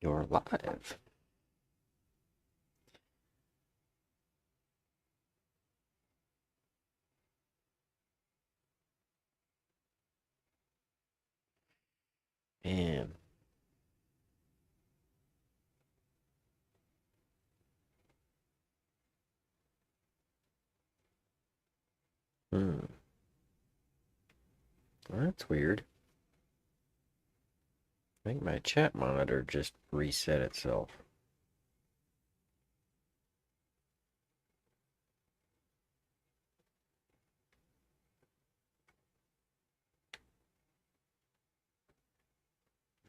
You're live. Man. Hmm. Well, that's weird. I think my chat monitor just reset itself.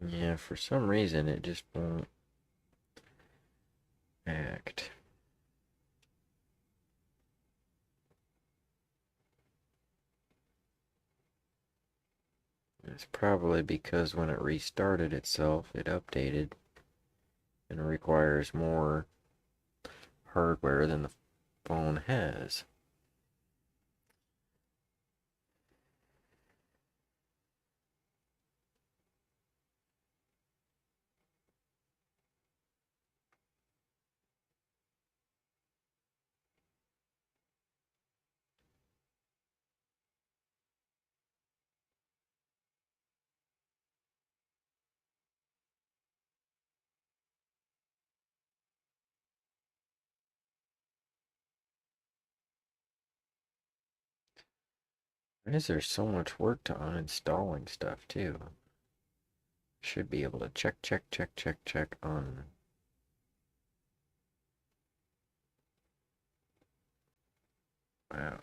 Yeah, for some reason it just won't act. It's probably because when it restarted itself, it updated and requires more hardware than the phone has. Why is there so much work to uninstalling stuff too? Should be able to check on. Wow.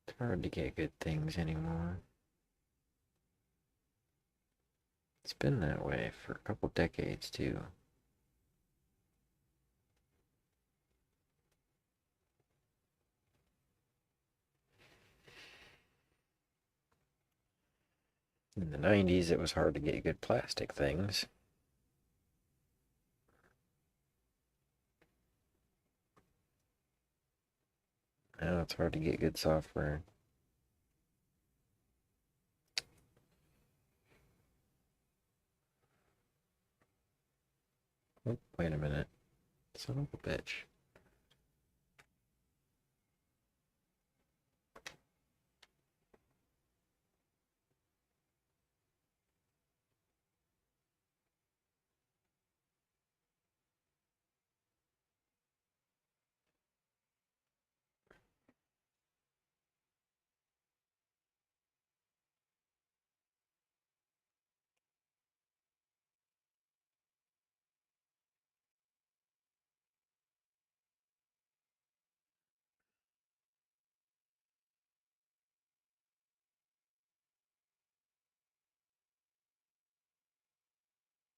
It's hard to get good things anymore. It's been that way for a couple decades too. In the 90s, it was hard to get good plastic things. Now it's hard to get good software. Oh, wait a minute. Son of a bitch.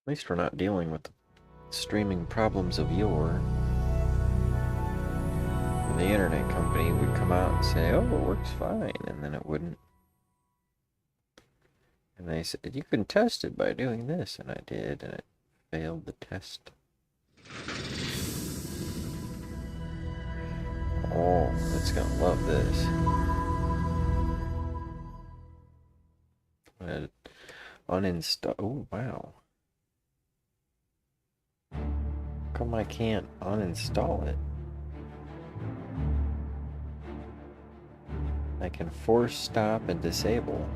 At least we're not dealing with the streaming problems of yore. The internet company would come out and say, oh, it works fine, and then it wouldn't. And they said, you can test it by doing this, and I did, and it failed the test. Oh, it's gonna love this. Uninstall. Oh, wow. How come I can't uninstall it? I can force stop and disable.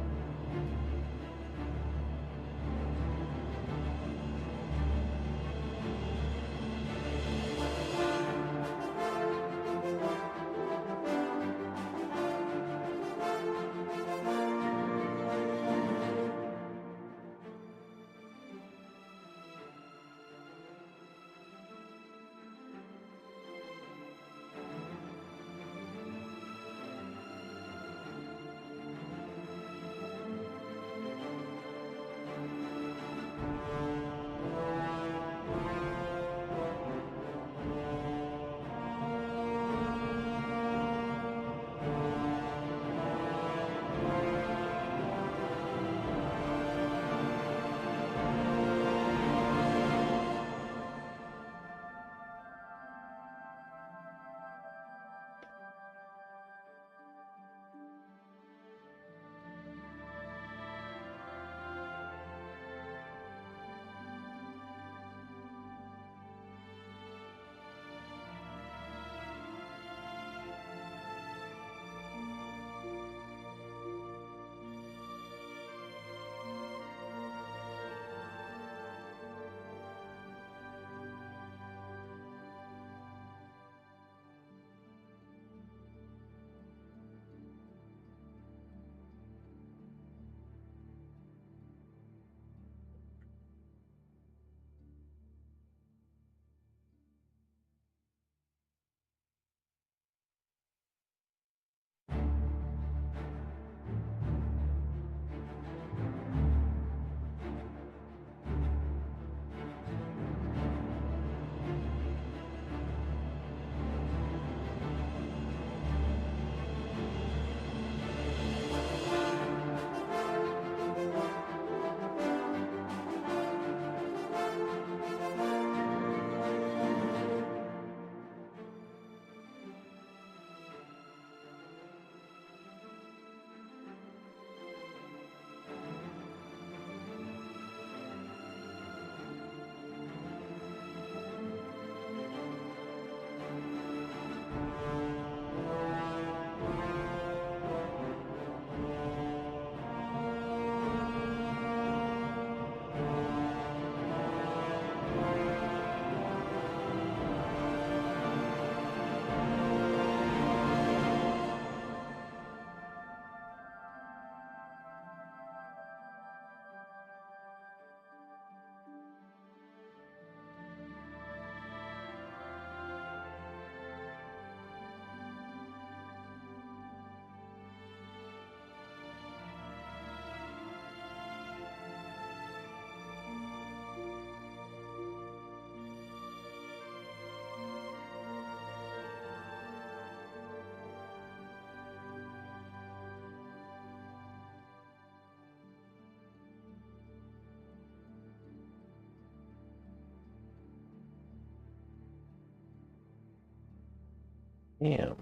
Damn.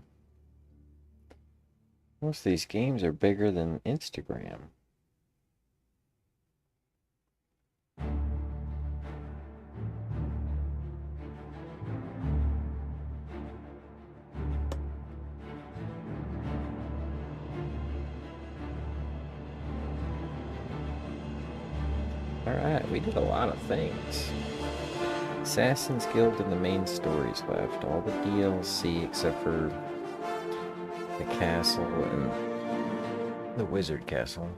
Most of these games are bigger than Instagram. Alright, we did a lot of things. Assassin's Guild and the main stories left. All the DLC except for the castle and the wizard castle.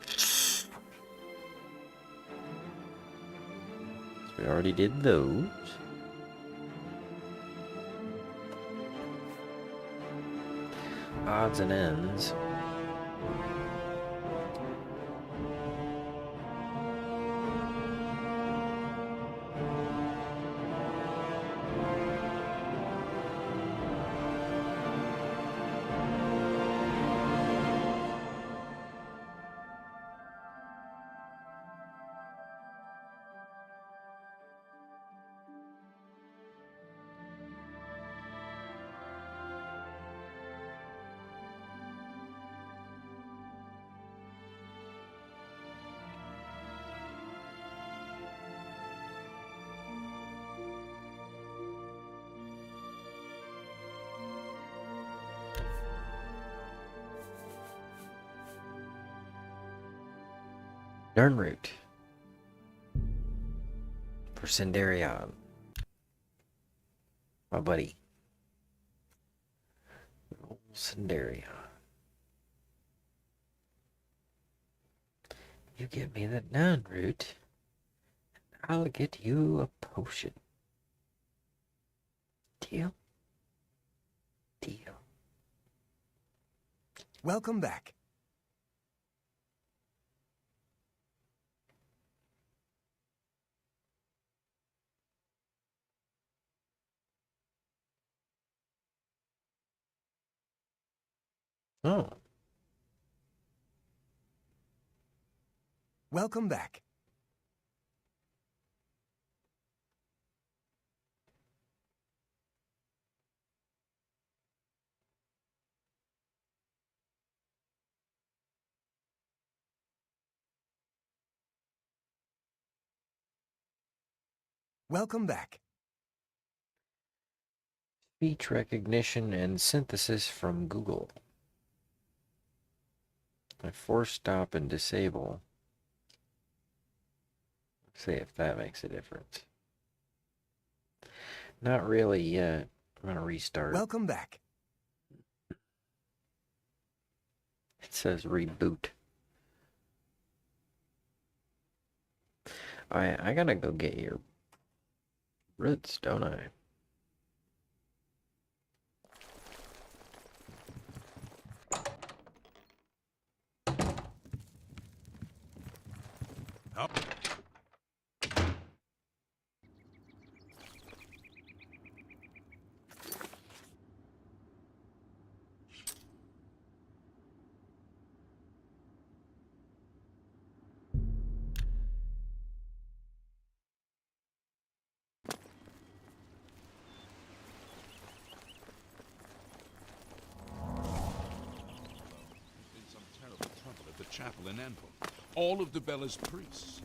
So we already did those. Odds and ends. Darn route for Sendarion, my buddy. Old Sendarion. You give me the nun route, and I'll get you a potion. Deal? Deal. Welcome back. Oh. Welcome back. Welcome back. Speech recognition and synthesis from Google. I force stop and disable. See if that makes a difference. Not really yet. I'm gonna restart. Welcome back. It says reboot. I gotta go get your roots, don't I? Up. Chapel in Anvil. All of the Bella's priests.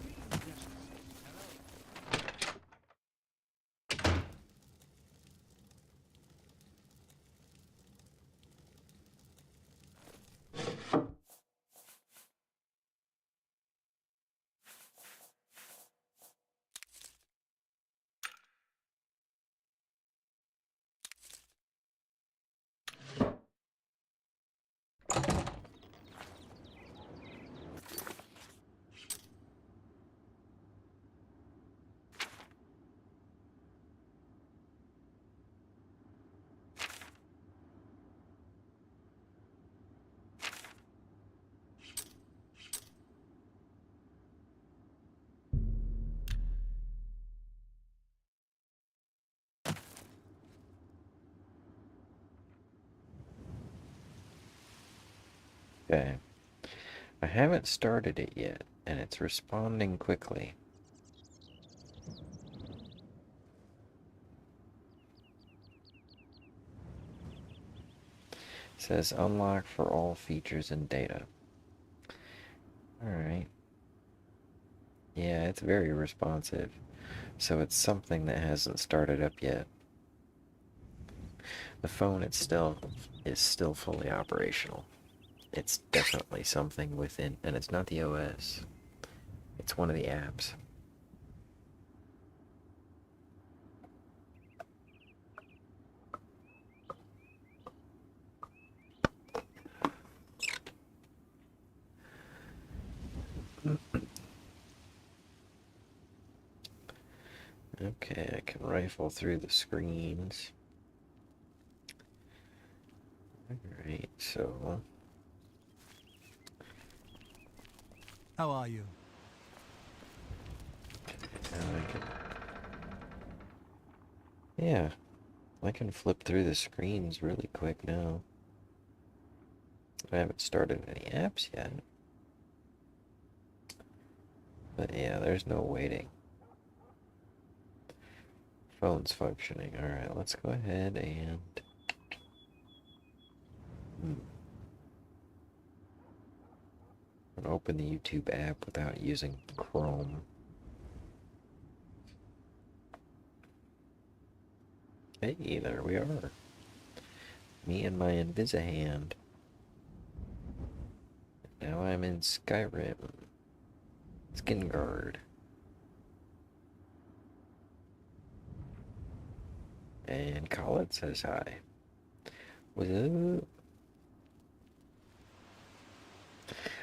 Okay. I haven't started it yet, and it's responding quickly. says unlock for all features and data. Alright. Yeah, it's very responsive. So it's something that hasn't started up yet. The phone is still fully operational. It's definitely something within, and it's not the OS. It's one of the apps. Okay, I can rifle through the screens. Alright, so... How are you? Yeah, I can flip through the screens really quick now. I haven't started any apps yet. But yeah, there's no waiting. Phone's functioning. Alright, let's go ahead and... open the YouTube app without using Chrome. Hey, there we are. Me and my Invisihand. Now I'm in Skyrim. Skin Guard. And Colette says hi. What's up?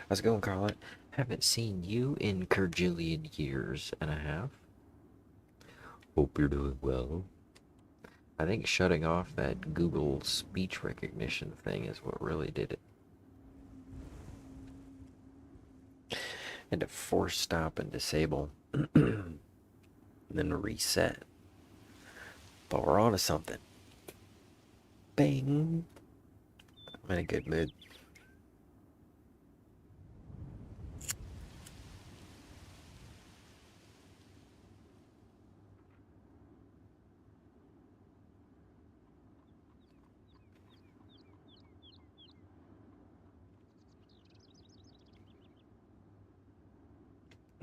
How's it going, Colette? Haven't seen you in Kerjillion years and a half. Hope you're doing well. I think shutting off that Google speech recognition thing is what really did it. And to force stop and disable. And then reset. But we're on to something. Bang! I'm in a good mood.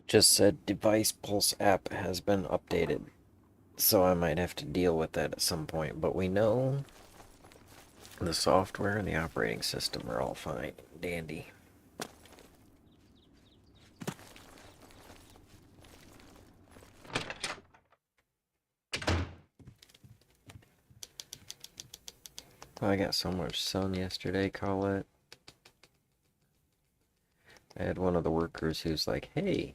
Just said device pulse app has been updated. So I might have to deal with that at some point. But we know the software and the operating system are all fine. Dandy. I got so much sun yesterday, Colette. I had one of the workers who's like, hey,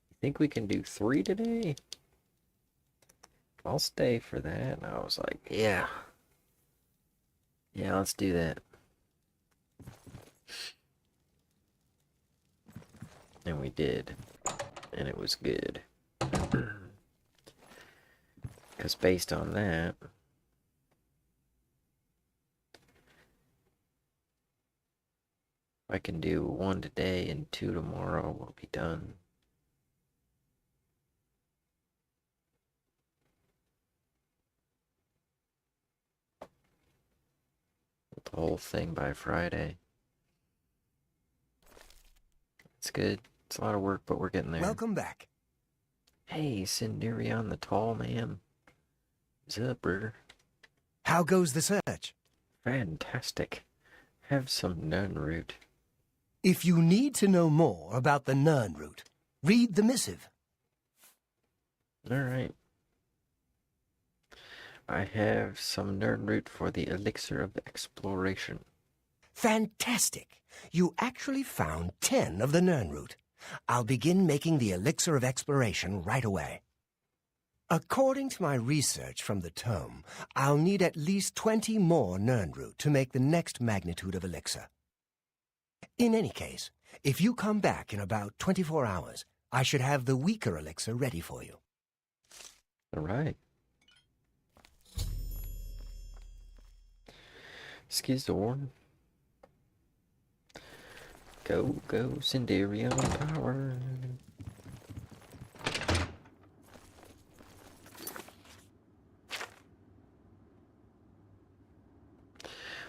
you think we can do 3 today? I'll stay for that. And I was like, yeah. Yeah, let's do that. And we did. And it was good. Because based on that, if I can do 1 today and 2 tomorrow, we'll be done. The whole thing by Friday. It's good. It's a lot of work, but we're getting there. Welcome back. Hey, Cinderion the tall man. What's up, brother? How goes the search? Fantastic. Have some nun root. If you need to know more about the Nern route, read the missive. Alright. I have some Nern root for the elixir of exploration. Fantastic. You actually found 10 of the Nern route. I'll begin making the elixir of exploration right away. According to my research from the tome, I'll need at least 20 more Nern root to make the next magnitude of elixir. In any case, if you come back in about 24 hours, I should have the weaker elixir ready for you. Alright. Skizorn. Go, go, Cinderion power.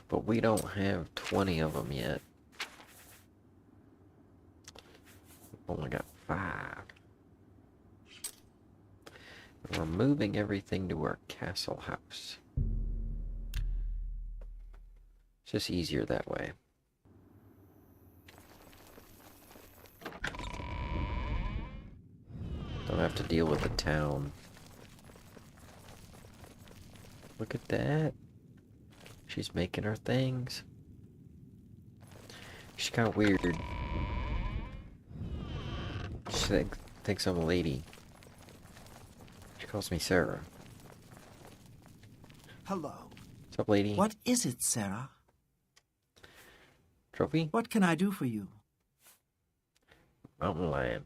But we don't have 20 of them yet. We've only got 5. We're moving everything to our castle house. It's just easier that way. Don't have to deal with the town. Look at that. She's making her things. She's kind of weird. She thinks I'm a lady. She calls me Sarah. Hello. What's up, lady? What is it, Sarah? Trophy? What can I do for you? Mountain lion.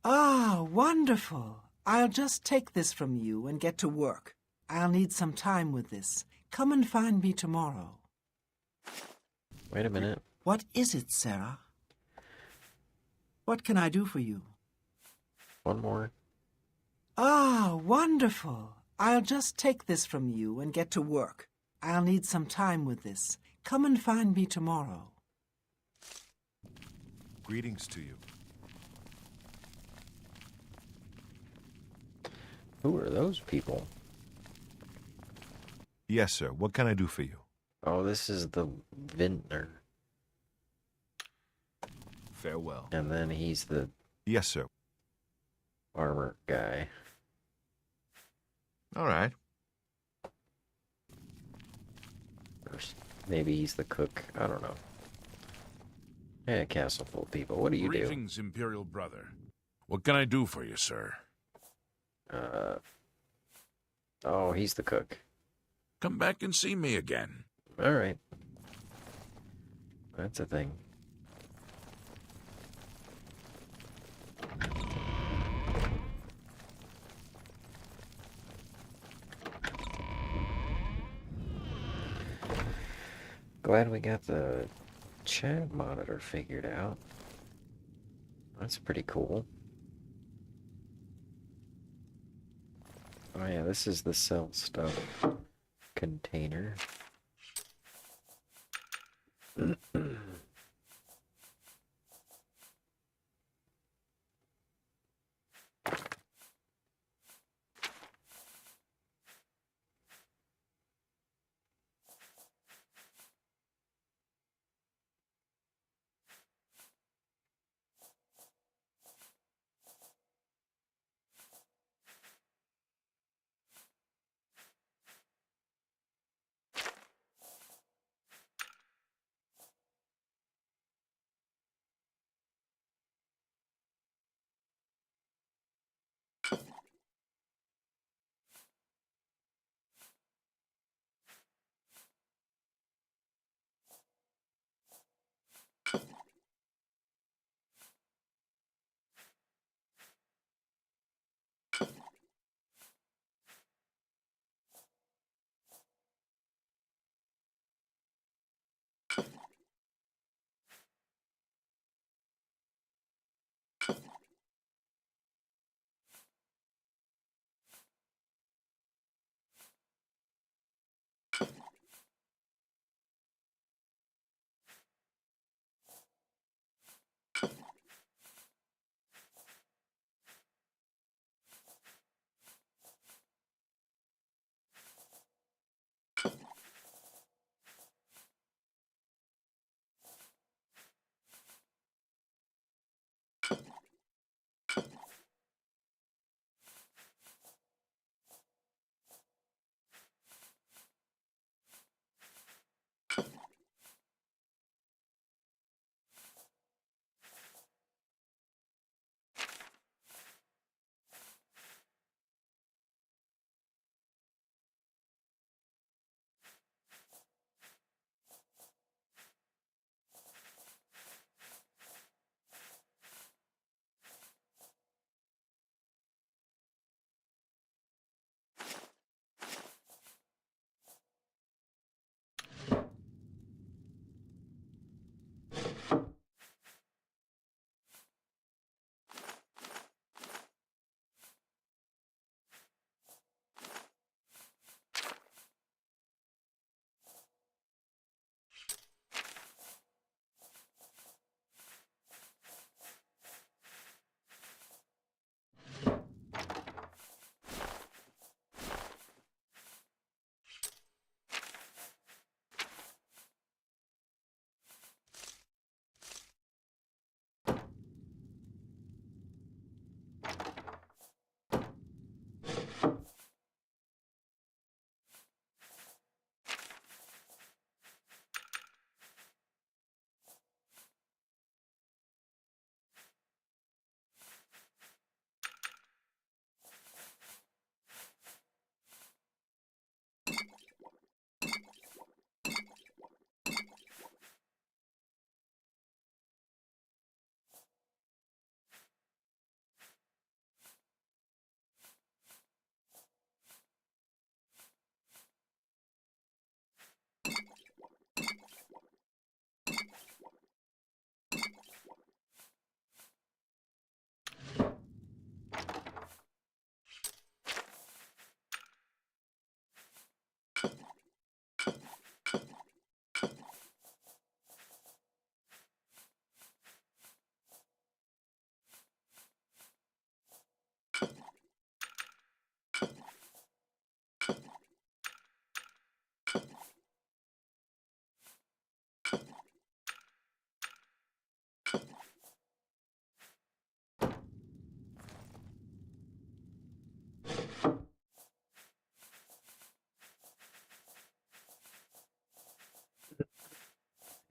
Ah, wonderful. I'll just take this from you and get to work. I'll need some time with this. Come and find me tomorrow. Wait a minute. What is it, Sarah? What can I do for you? One more. Ah, wonderful. I'll just take this from you and get to work. I'll need some time with this. Come and find me tomorrow. Greetings to you. Who are those people? Yes, sir. What can I do for you? Oh, this is the vintner. Farewell. And then he's the Yes, sir. armor guy. All right. Or maybe he's the cook. I don't know. Hey, a castle full of people. What do you do? Greetings, Imperial brother. What can I do for you, sir? Oh, he's the cook. Come back and see me again. All right. That's a thing. Glad we got the chat monitor figured out. That's pretty cool. Oh yeah, this is the sell stuff container.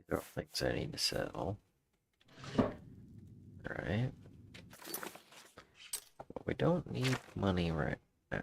Got things I need to sell. Alright. We don't need money right now.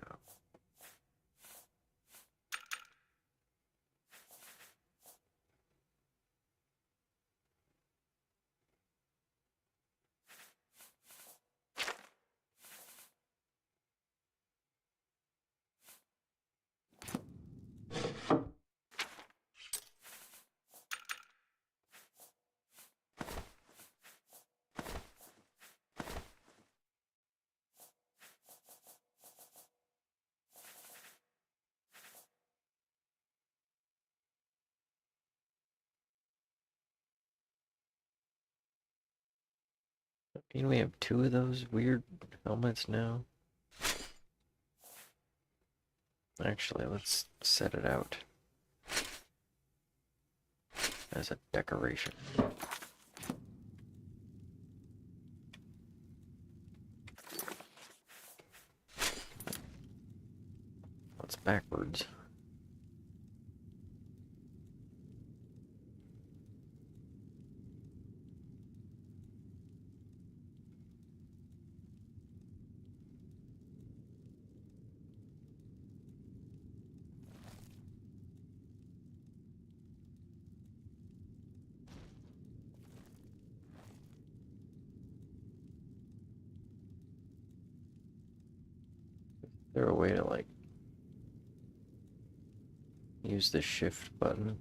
Can we have two of those weird helmets now? Actually, let's set it out as a decoration. What's backwards? Is there a way to, like, use the shift button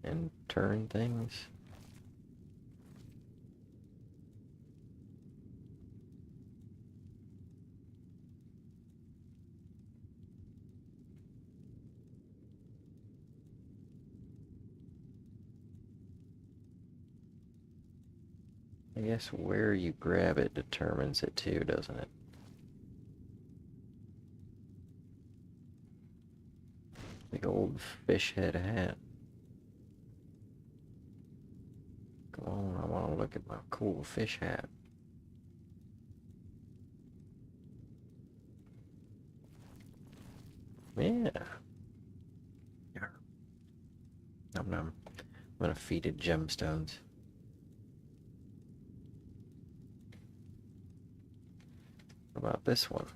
and turn things? I guess where you grab it determines it too, doesn't it? Big old fish head hat. Come on, I want to look at my cool fish hat. Yeah. Nom nom. I'm gonna feed it gemstones. What about this one?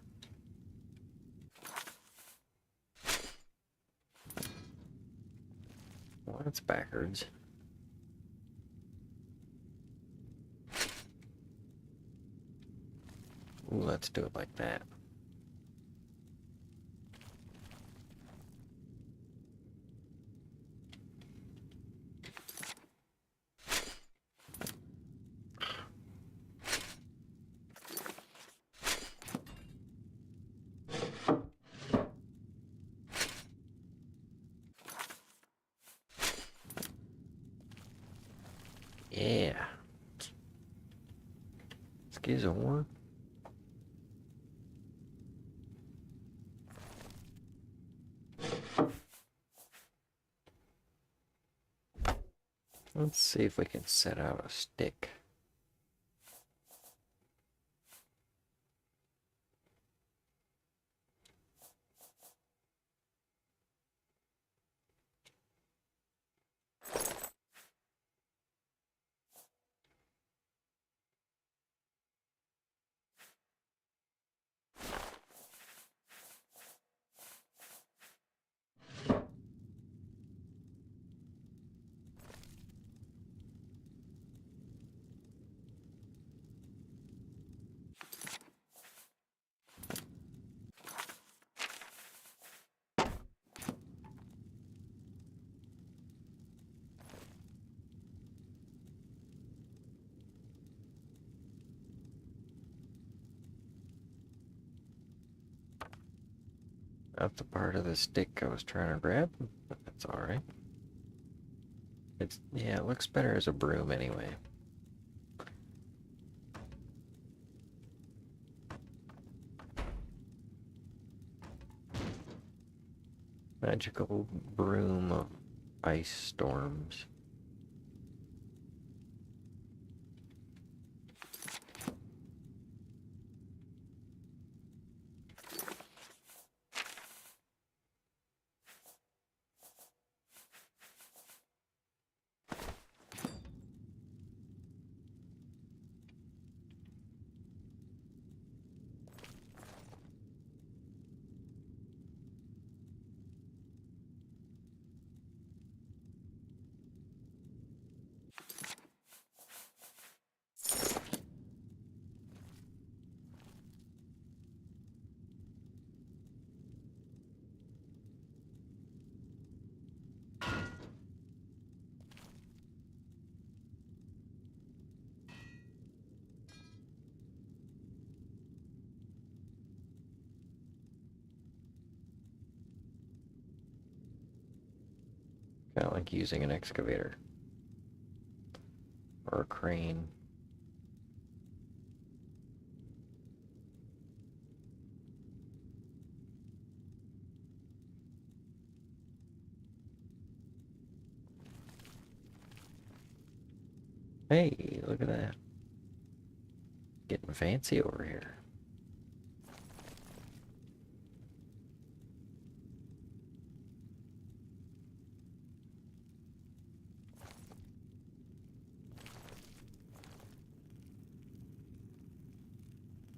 Well, that's backwards. Ooh, let's do it like that. Yeah. Excuse a horn. Let's see if we can set out a stick. Not the part of the stick I was trying to grab, but that's alright. Yeah, it looks better as a broom anyway. Magical broom of ice storms. Kind of like using an excavator. Or a crane. Hey, look at that. Getting fancy over here.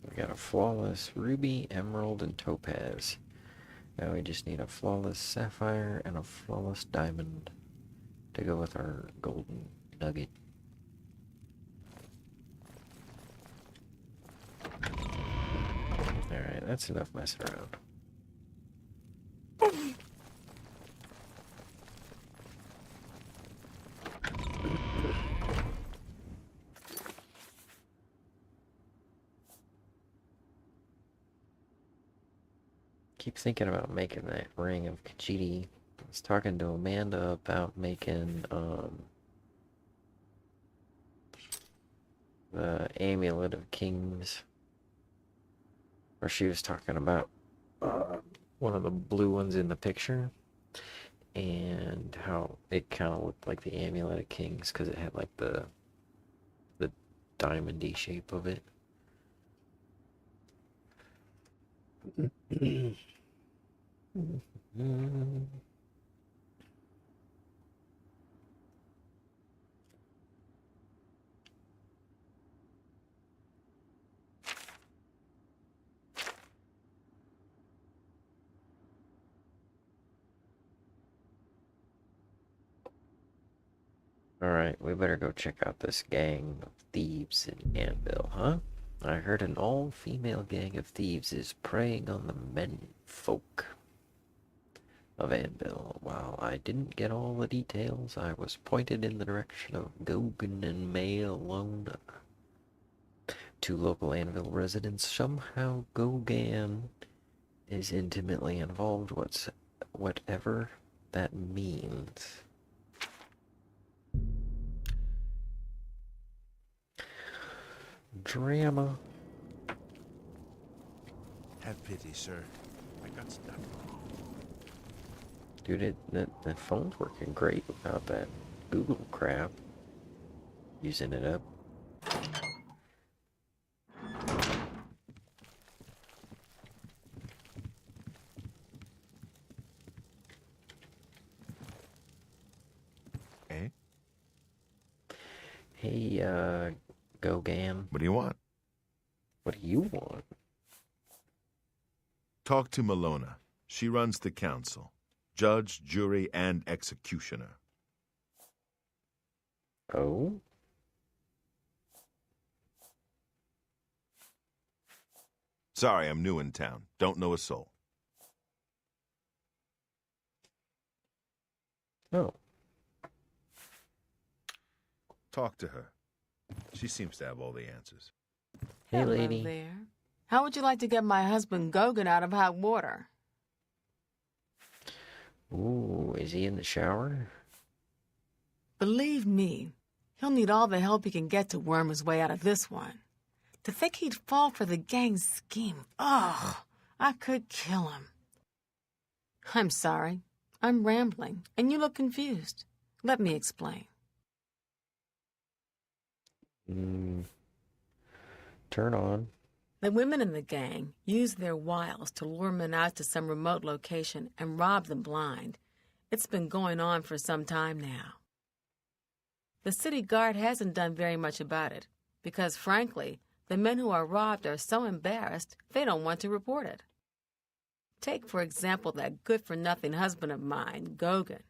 We got a flawless ruby, emerald, and topaz. Now we just need a flawless sapphire and a flawless diamond to go with our golden nugget. Alright, that's enough messing around. Keep thinking about making that ring of Khajiit. I was talking to Amanda about making the Amulet of Kings. Or she was talking about one of the blue ones in the picture, and how it kind of looked like the Amulet of Kings because it had like the diamondy shape of it. Alright, we better go check out this gang of thieves in Anvil, huh? I heard an all-female gang of thieves is preying on the menfolk of Anvil. While I didn't get all the details, I was pointed in the direction of Gogan and Malona, two local Anvil residents. Somehow Gogan is intimately involved, whatever that means. Drama. Have pity, sir. I got stuck. Dude, that phone's working great without that Google crap. Using it up. Eh? Hey, Gogan. What do you want? What do you want? Talk to Malona. She runs the council. Judge, jury, and executioner. Oh? Sorry, I'm new in town. Don't know a soul. Oh. Talk to her. She seems to have all the answers. Hey, Hello lady. there. How would you like to get my husband Gogan out of hot water? Ooh, is he in the shower? Believe me, he'll need all the help he can get to worm his way out of this one. To think he'd fall for the gang's scheme. Ugh, I could kill him. I'm sorry. I'm rambling, and you look confused. Let me explain. Turn on. The women in the gang use their wiles to lure men out to some remote location and rob them blind. It's been going on for some time now. The city guard hasn't done very much about it because, frankly, the men who are robbed are so embarrassed they don't want to report it. Take, for example, that good-for-nothing husband of mine, Gogan.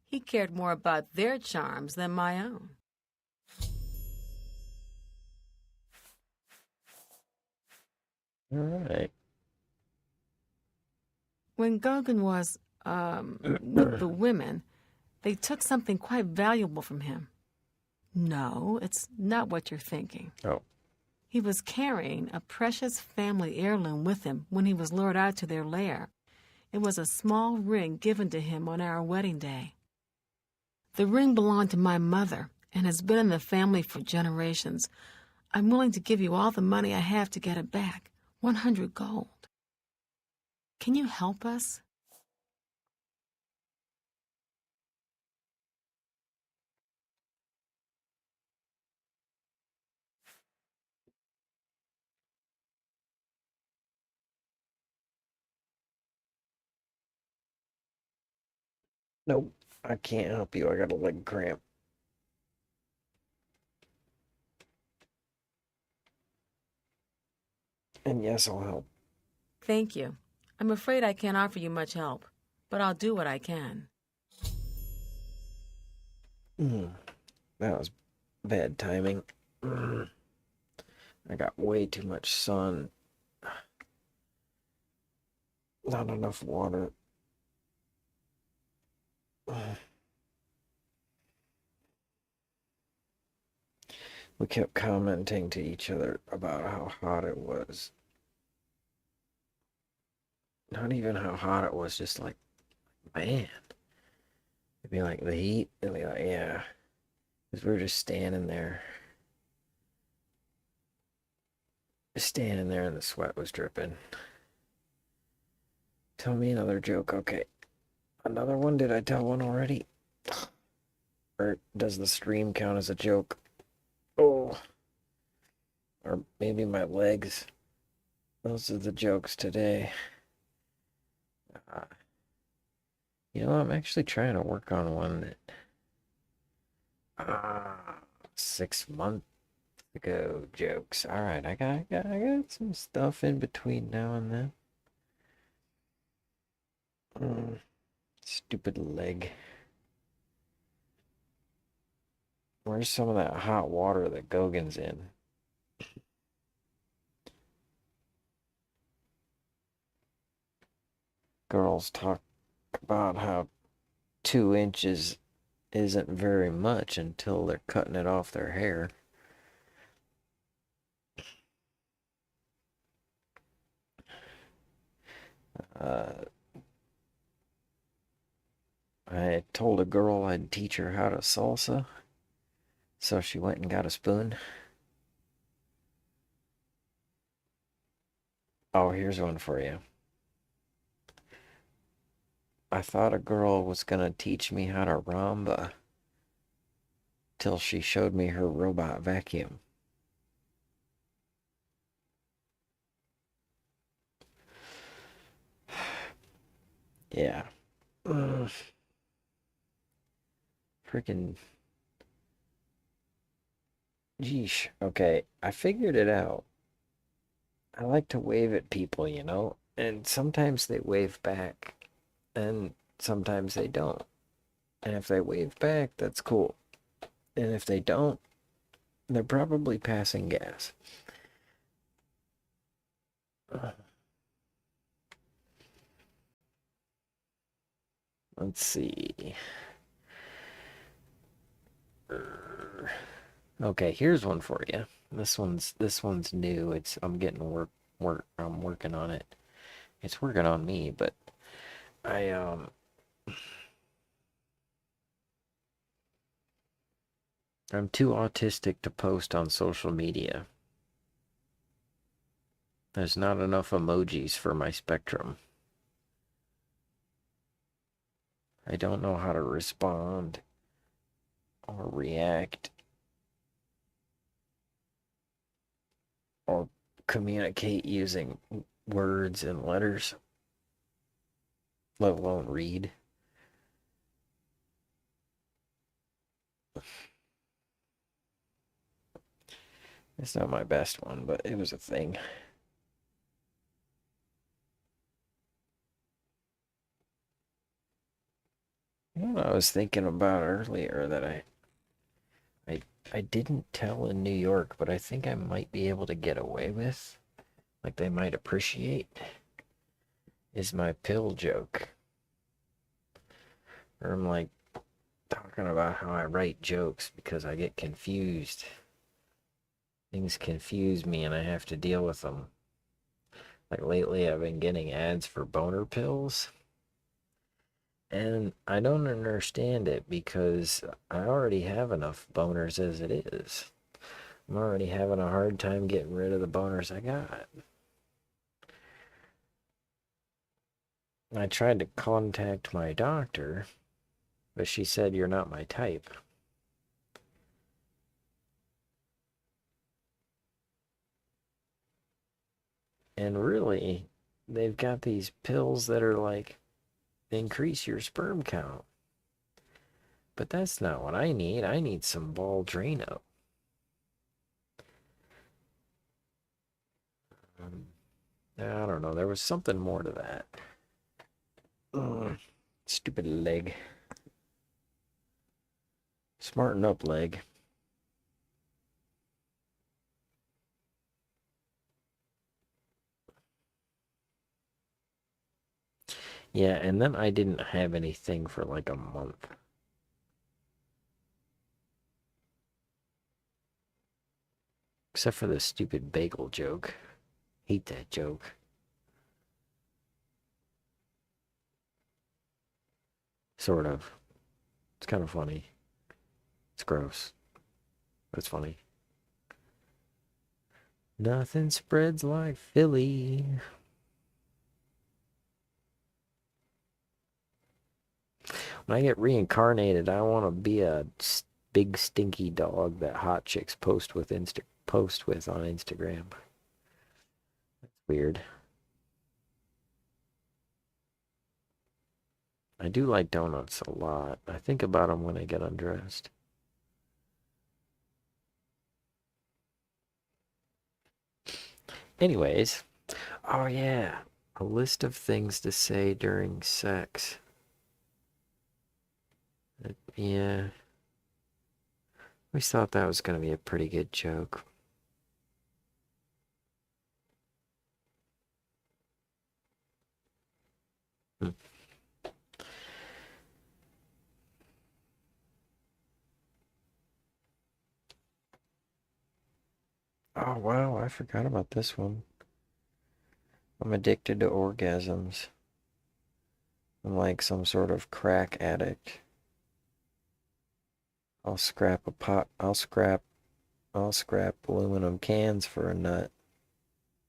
He cared more about their charms than my own. All right. When Gogan was, with the women, they took something quite valuable from him. No, it's not what you're thinking. Oh. He was carrying a precious family heirloom with him when he was lured out to their lair. It was a small ring given to him on our wedding day. The ring belonged to my mother and has been in the family for generations. I'm willing to give you all the money I have to get it back, 100 gold. Can you help us? Nope, I can't help you. I got a leg cramp. And yes, I'll help. Thank you. I'm afraid I can't offer you much help, but I'll do what I can. That was bad timing. I got way too much sun. Not enough water. We kept commenting to each other about how hot it was. Not even how hot it was, just like, man. It'd be like the heat. It'd be like, yeah. Because we were just standing there. Just standing there and the sweat was dripping. Tell me another joke. Okay. Another one? Did I tell one already? Or does the stream count as a joke? Oh. Or maybe my legs. Those are the jokes today. You know, I'm actually trying to work on one that 6 months ago jokes. All right, I got some stuff in between now and then. Stupid leg. Where's some of that hot water that Gogan's in? Girls talk about how 2 inches isn't very much until they're cutting it off their hair. I told a girl I'd teach her how to salsa, so she went and got a spoon. Oh, here's one for you. I thought a girl was gonna teach me how to ramba till she showed me her robot vacuum. Yeah. Freaking. Geesh. Okay, I figured it out. I like to wave at people, you know? And sometimes they wave back. And sometimes they don't. And if they wave back, that's cool. And if they don't, they're probably passing gas. Let's see. Okay, here's one for you. This one's new. I'm getting I'm working on it. It's working on me, but I'm too autistic to post on social media. There's not enough emojis for my spectrum. I don't know how to respond or react or communicate using words and letters, let alone read. It's not my best one, but it was a thing. You know what I was thinking about earlier that I didn't tell in New York, but I think I might be able to get away with, like they might appreciate, is my pill joke. Or I'm like talking about how I write jokes because I get confused. Things confuse me and I have to deal with them. Like lately I've been getting ads for boner pills. And I don't understand it because I already have enough boners as it is. I'm already having a hard time getting rid of the boners I got. I tried to contact my doctor, but she said you're not my type. And really, they've got these pills that are like, increase your sperm count. But that's not what I need. I need some Baldrino. I don't know. There was something more to that. Stupid leg. Smarten up, leg. Yeah, and then I didn't have anything for like a month. Except for the stupid bagel joke. Hate that joke. Sort of. It's kind of funny. It's gross. But it's funny. Nothing spreads like Philly. When I get reincarnated, I want to be a big stinky dog that hot chicks post with on Instagram. That's weird. I do like donuts a lot. I think about them when I get undressed. Anyways, oh yeah, a list of things to say during sex. Yeah. We thought that was going to be a pretty good joke. Oh, wow, I forgot about this one. I'm addicted to orgasms. I'm like some sort of crack addict. I'll scrap aluminum cans for a nut.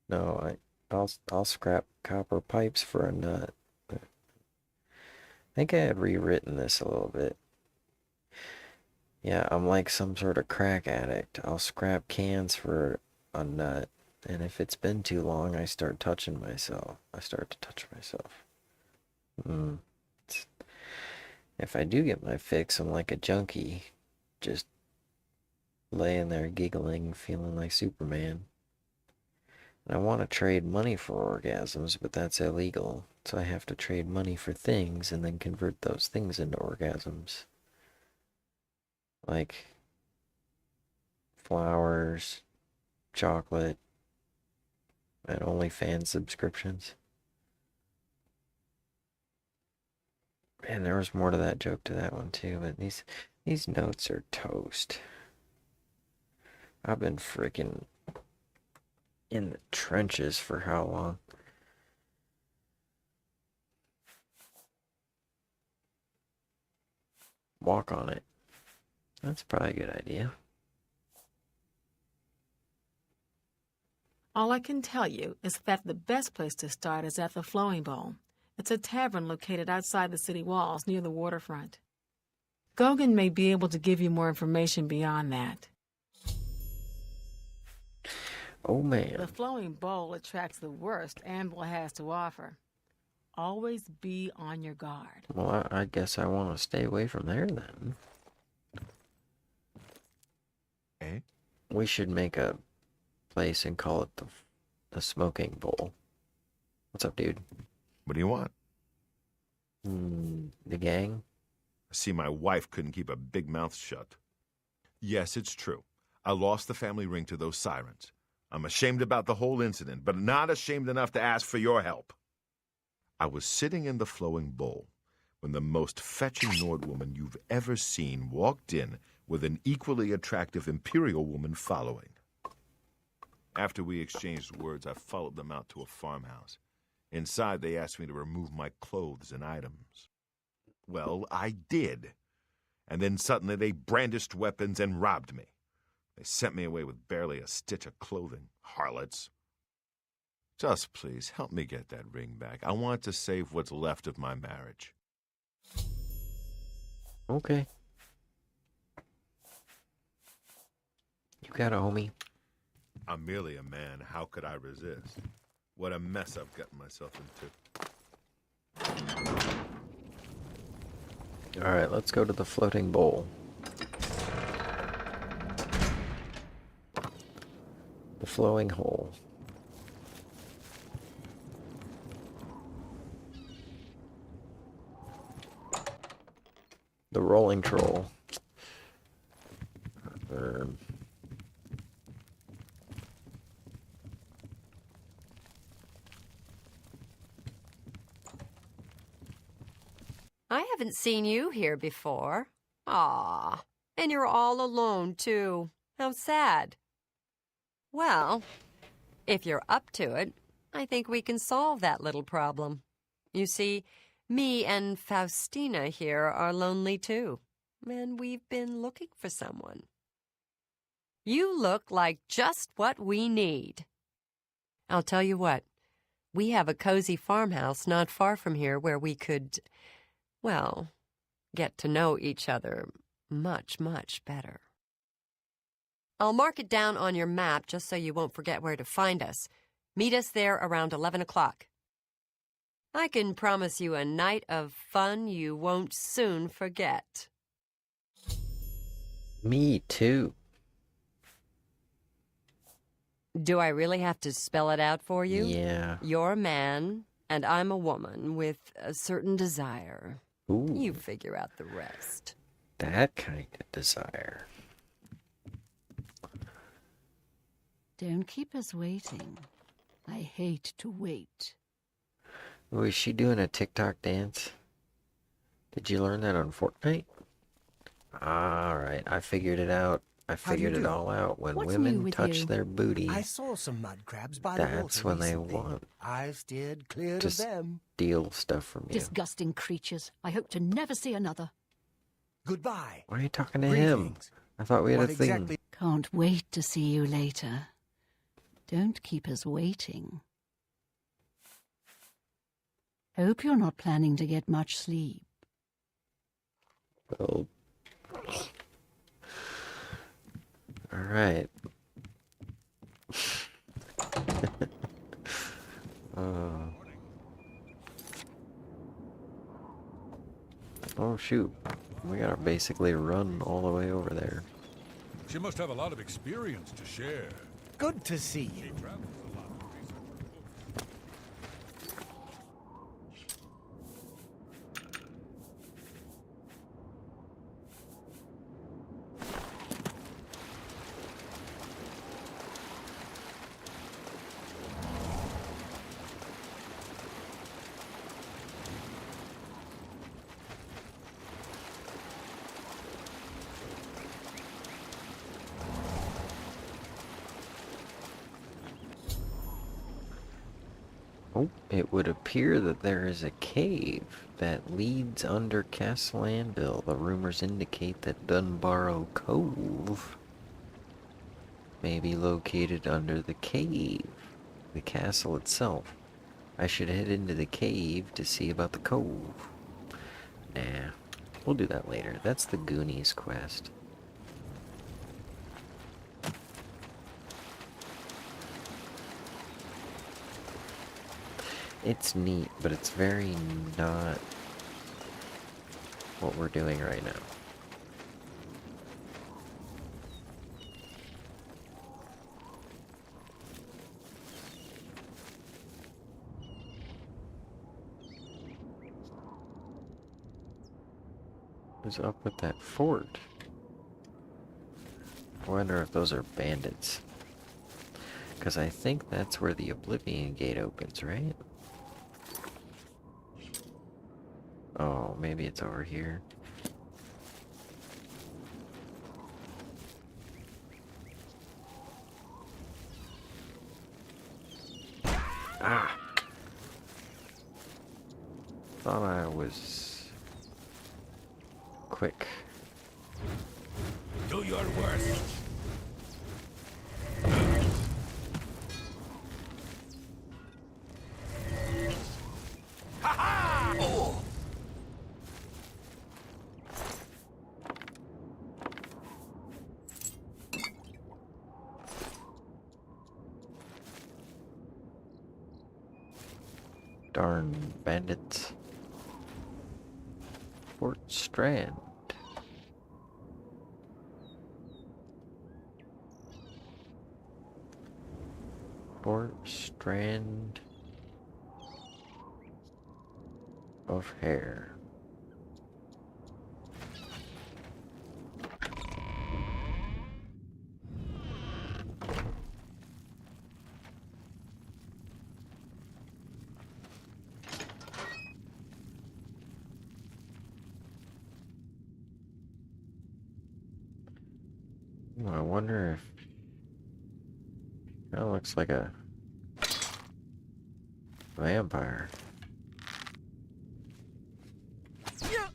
No, I'll scrap copper pipes for a nut. I think I had rewritten this a little bit. Yeah, I'm like some sort of crack addict. I'll scrap cans for a nut. And if it's been too long, I start touching myself. I start to touch myself. If I do get my fix, I'm like a junkie. Just laying there giggling, feeling like Superman. And I want to trade money for orgasms, but that's illegal. So I have to trade money for things and then convert those things into orgasms. Like flowers, chocolate, and OnlyFans subscriptions. And there was more to that joke to that one too, but these notes are toast. I've been freaking in the trenches for how long? Walk on it. That's probably a good idea. All I can tell you is that the best place to start is at the Flowing Bowl. It's a tavern located outside the city walls near the waterfront. Gogan may be able to give you more information beyond that. Oh, man. The Flowing Bowl attracts the worst Anile has to offer. Always be on your guard. Well, I guess I want to stay away from there then. Eh? We should make a place and call it the Smoking Bowl. What's up, dude? What do you want? The gang? I see my wife couldn't keep a big mouth shut. Yes, it's true. I lost the family ring to those sirens. I'm ashamed about the whole incident, but not ashamed enough to ask for your help. I was sitting in the Flowing Bowl when the most fetching Nordwoman you've ever seen walked in with an equally attractive Imperial woman following. After we exchanged words, I followed them out to a farmhouse. Inside, they asked me to remove my clothes and items. Well, I did. And then suddenly they brandished weapons and robbed me. They sent me away with barely a stitch of clothing. Harlots. Just please, help me get that ring back. I want to save what's left of my marriage. Okay. You got it, homie. I'm merely a man. How could I resist? What a mess I've gotten myself into. Alright, let's go to the floating bowl. The flowing hole. The rolling troll. I haven't seen you here before. Ah, and you're all alone, too. How sad. Well, if you're up to it, I think we can solve that little problem. You see, me and Faustina here are lonely, too, and we've been looking for someone. You look like just what we need. I'll tell you what, we have a cozy farmhouse not far from here where we could, well, get to know each other much, much better. I'll mark it down on your map just so you won't forget where to find us. Meet us there around 11 o'clock. I can promise you a night of fun you won't soon forget. Me too. Do I really have to spell it out for you? Yeah. You're a man, and I'm a woman with a certain desire. Ooh. You figure out the rest. That kind of desire. Don't keep us waiting. I hate to wait. Oh, is she doing a TikTok dance? Did you learn that on Fortnite? Alright, I figured it out. I figured it all out. When What's new women with touch you? their booty, I saw some mud crabs by the that's water when they recently. want I've steered clear to of them. steal stuff from you. Disgusting creatures. I hope to never see another. Goodbye. Why are you talking to him? Greetings. I thought we had What a thing. exactly? Can't wait to see you later. Don't keep us waiting. Hope you're not planning to get much sleep. Well, alright. Oh shoot. We gotta basically run all the way over there. She must have a lot of experience to share. Good to see you. She travels a lot to research her book. Oh, it would appear that there is a cave that leads under Castle Anvil. The rumors indicate that Dunbarrow Cove may be located under the cave, the castle itself. I should head into the cave to see about the cove. Nah, we'll do that later. That's the Goonies quest. It's neat, but it's very not what we're doing right now. What's up with that fort? I wonder if those are bandits. Because I think that's where the Oblivion Gate opens, right? Oh, maybe it's over here. Ah! Thought I was quick. Do your worst. Darn bandits. Fort Strand. Fort Strand of Hair. I wonder if that looks like a vampire. I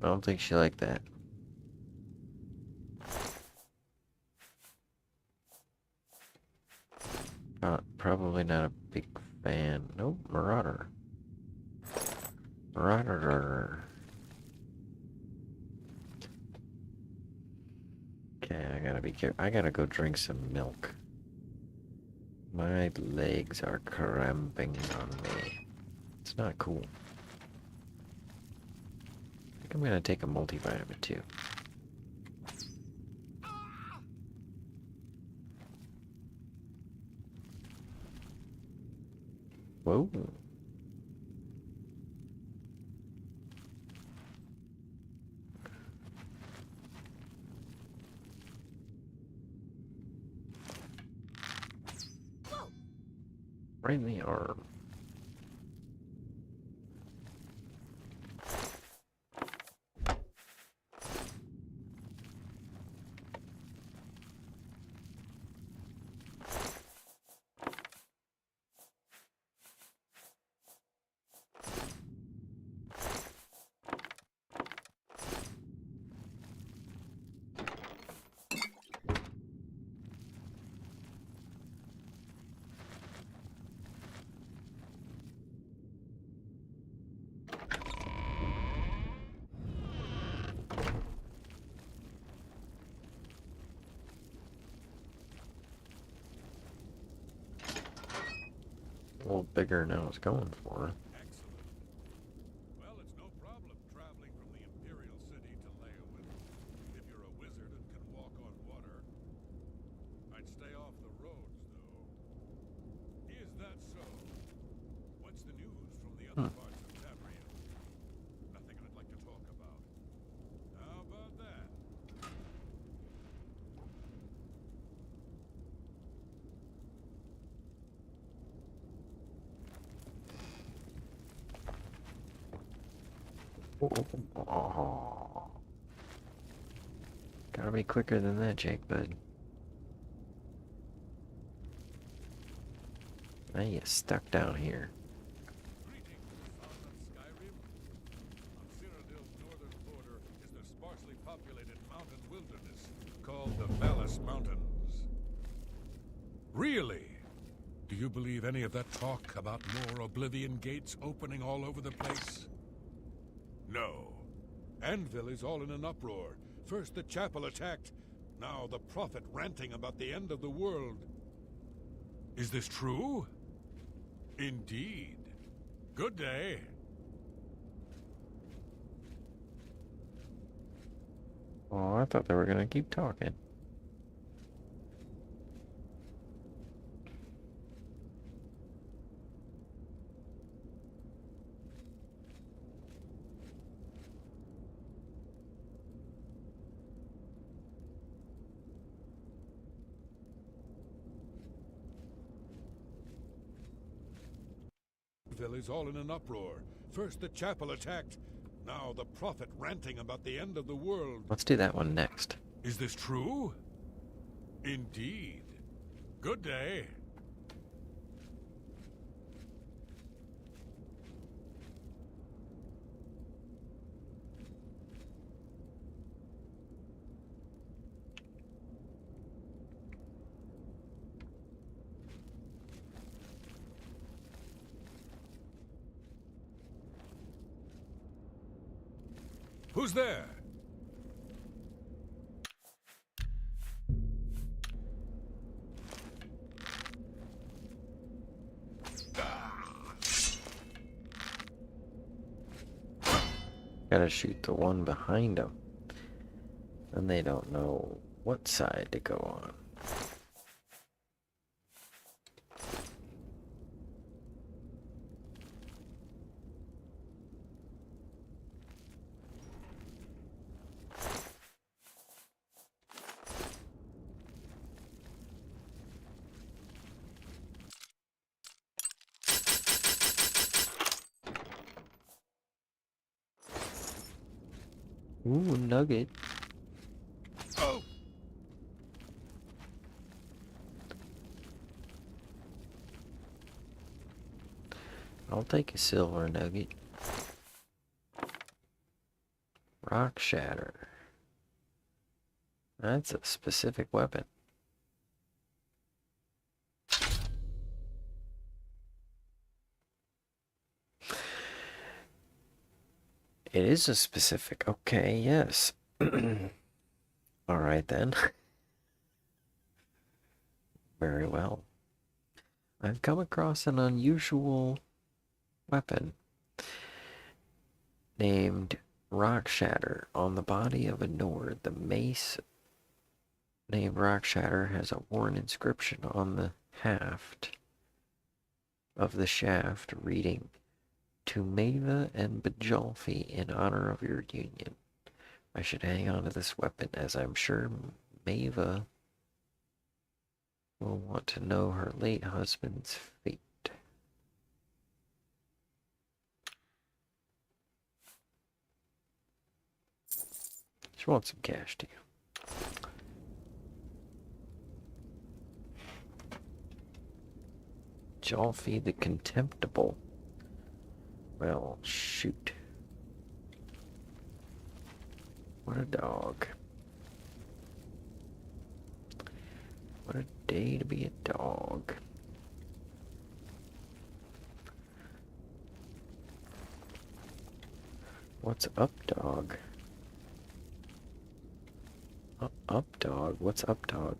don't think she liked that. Probably not a big fan. Nope, Marauder. Marauder. Okay, I gotta be careful. I gotta go drink some milk. My legs are cramping on me. It's not cool. I think I'm gonna take a multivitamin too. Whoa. Right in the arm. A little bigger than I was going for. Excellent. Well, it's no problem traveling from the Imperial City to Leowin. If you're a wizard and can walk on water. I'd stay off the roads, though. Is that so? What's the news from the other parts of Tamriel? Nothing I'd like to talk about. How about that? Oh. Gotta be quicker than that, Jake, bud. Now you stuck down here. Greetings, son of Skyrim. On Cyrodiil's northern border is the sparsely populated mountain wilderness called the Valis Mountains. Really? Do you believe any of that talk about more Oblivion gates opening all over the place? No. Anvil is all in an uproar. First the chapel attacked, now the prophet ranting about the end of the world. Is this true? Indeed. Good day. Oh, I thought they were gonna keep talking. Is all in an uproar. First the chapel attacked, now the prophet ranting about the end of the world. Let's do that one next. Is this true? Indeed. Good day. Who's there? Gotta shoot the one behind them. And they don't know what side to go on. Ooh, nugget. Oh! I'll take a silver nugget. Rock shatter. That's a specific weapon. It is a specific. Okay, yes. Alright then. Very well. I've come across an unusual weapon named Rock Shatter on the body of a Nord. The mace named Rock Shatter has a worn inscription on the haft of the shaft reading, "To Maeva and Bajolfi in honor of your union." I should hang on to this weapon, as I'm sure Maeva will want to know her late husband's fate. She wants some cash too. Jolfi the Contemptible. Well, shoot. What a dog. What a day to be a dog. What's up, dog? Up, dog? What's up, dog?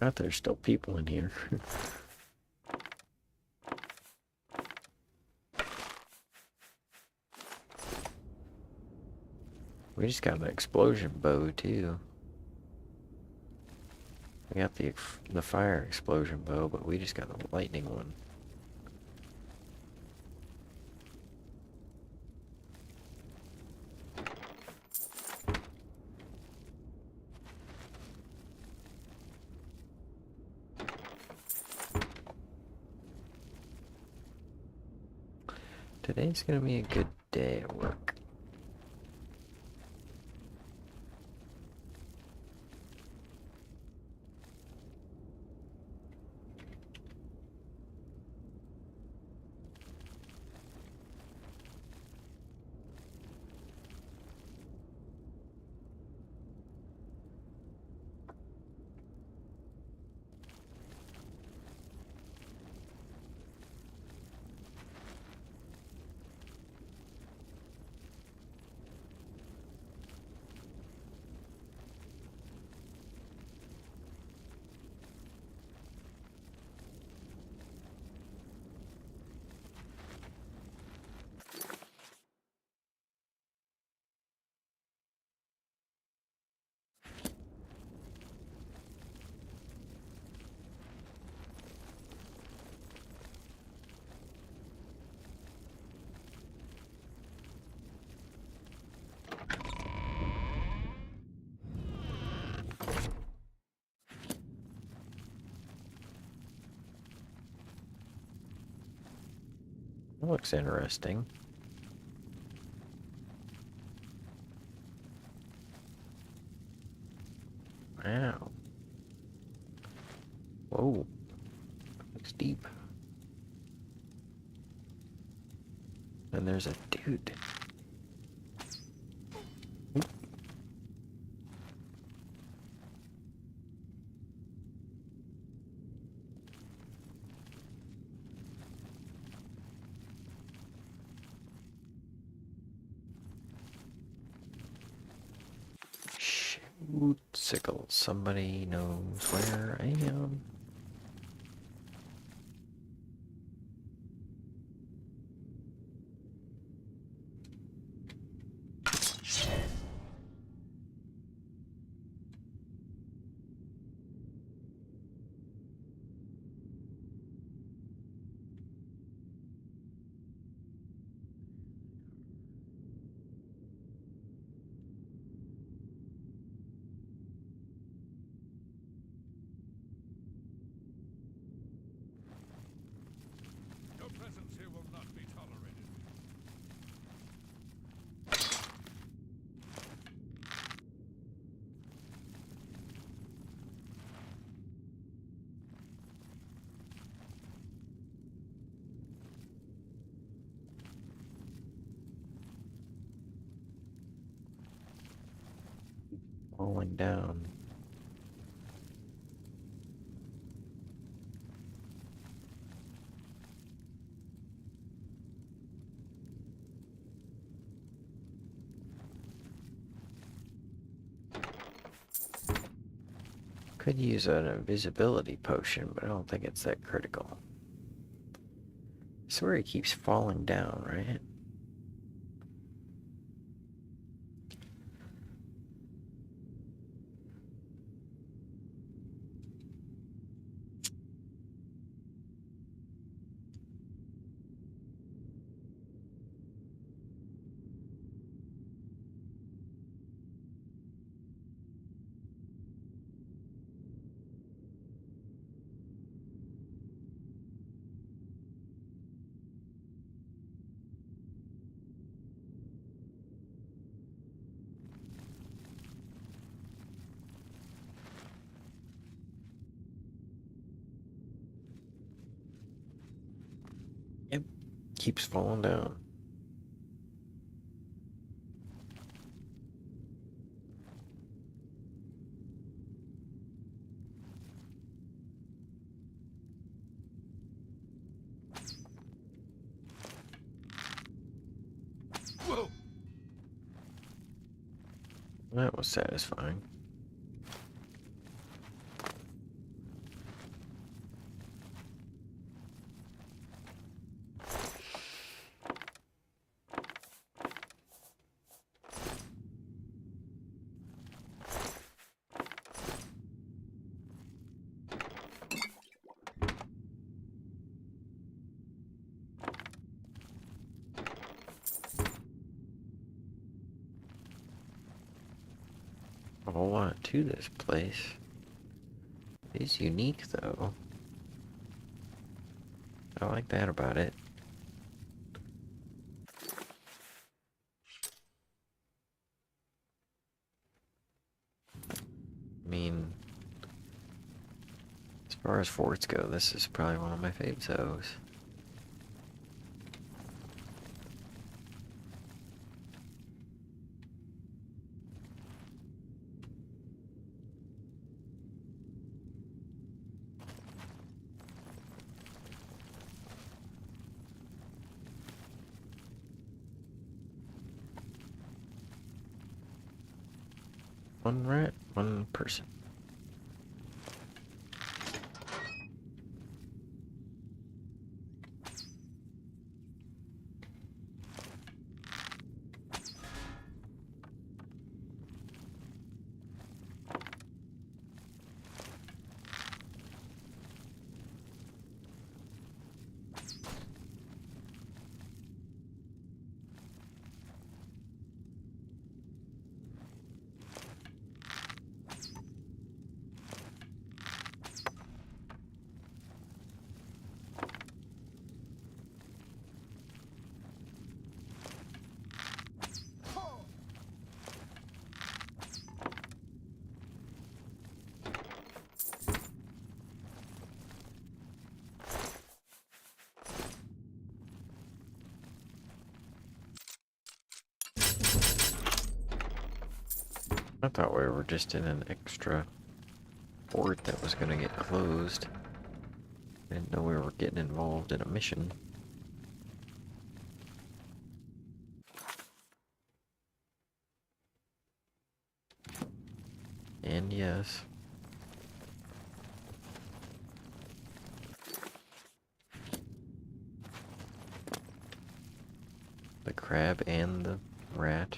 Not there's still people in here. We just got an explosion bow too. We got the fire explosion bow, but we just got the lightning one. Today's gonna be a good day at work. That looks interesting. Wow. Whoa. Looks deep. And there's a dude. Sickle. Somebody knows where I am. Your presence here will not be tolerated. Falling down. Could use an invisibility potion, but I don't think it's that critical. I swear he keeps falling down, right? Yep, keeps falling down. Whoa! That was satisfying. A whole lot to this place. It is unique, though. I like that about it. I mean, as far as forts go, this is probably one of my favorite zoos. One rat, one person. I thought we were just in an extra fort that was gonna get closed. I didn't know we were getting involved in a mission. And yes. The crab and the rat.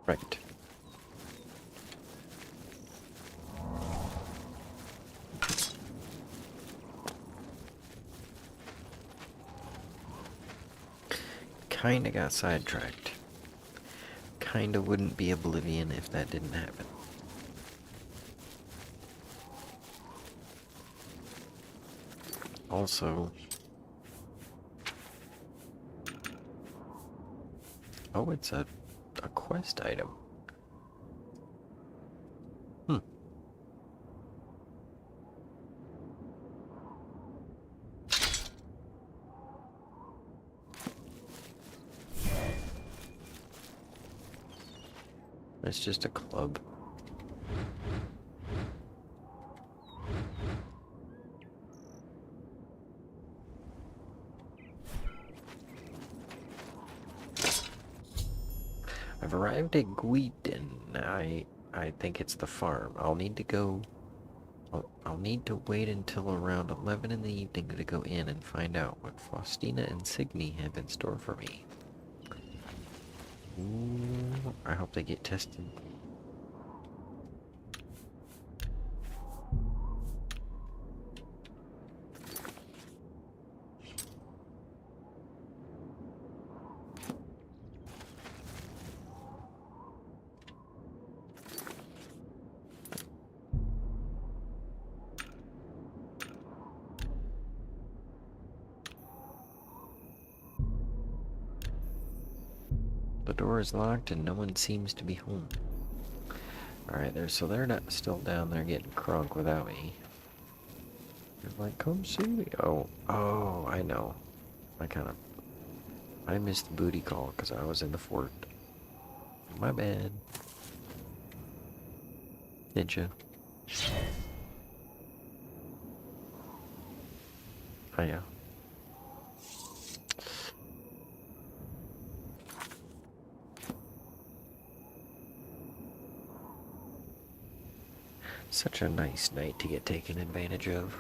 Right. Kinda got sidetracked. Kinda wouldn't be Oblivion if that didn't happen. Also... Oh, it's a quest item. Hmm. It's just a club. I've arrived at Guiden. I think it's the farm. I'll need to go... I'll need to wait until around 11 in the evening to go in and find out what Faustina and Signy have in store for me. Ooh, I hope they get tested. The door is locked and no one seems to be home. Alright, so they're not still down there getting crunk without me. They're like, come see me. Oh, I know. I missed the booty call because I was in the fort. My bad. Did you? Oh yeah. Such a nice night to get taken advantage of.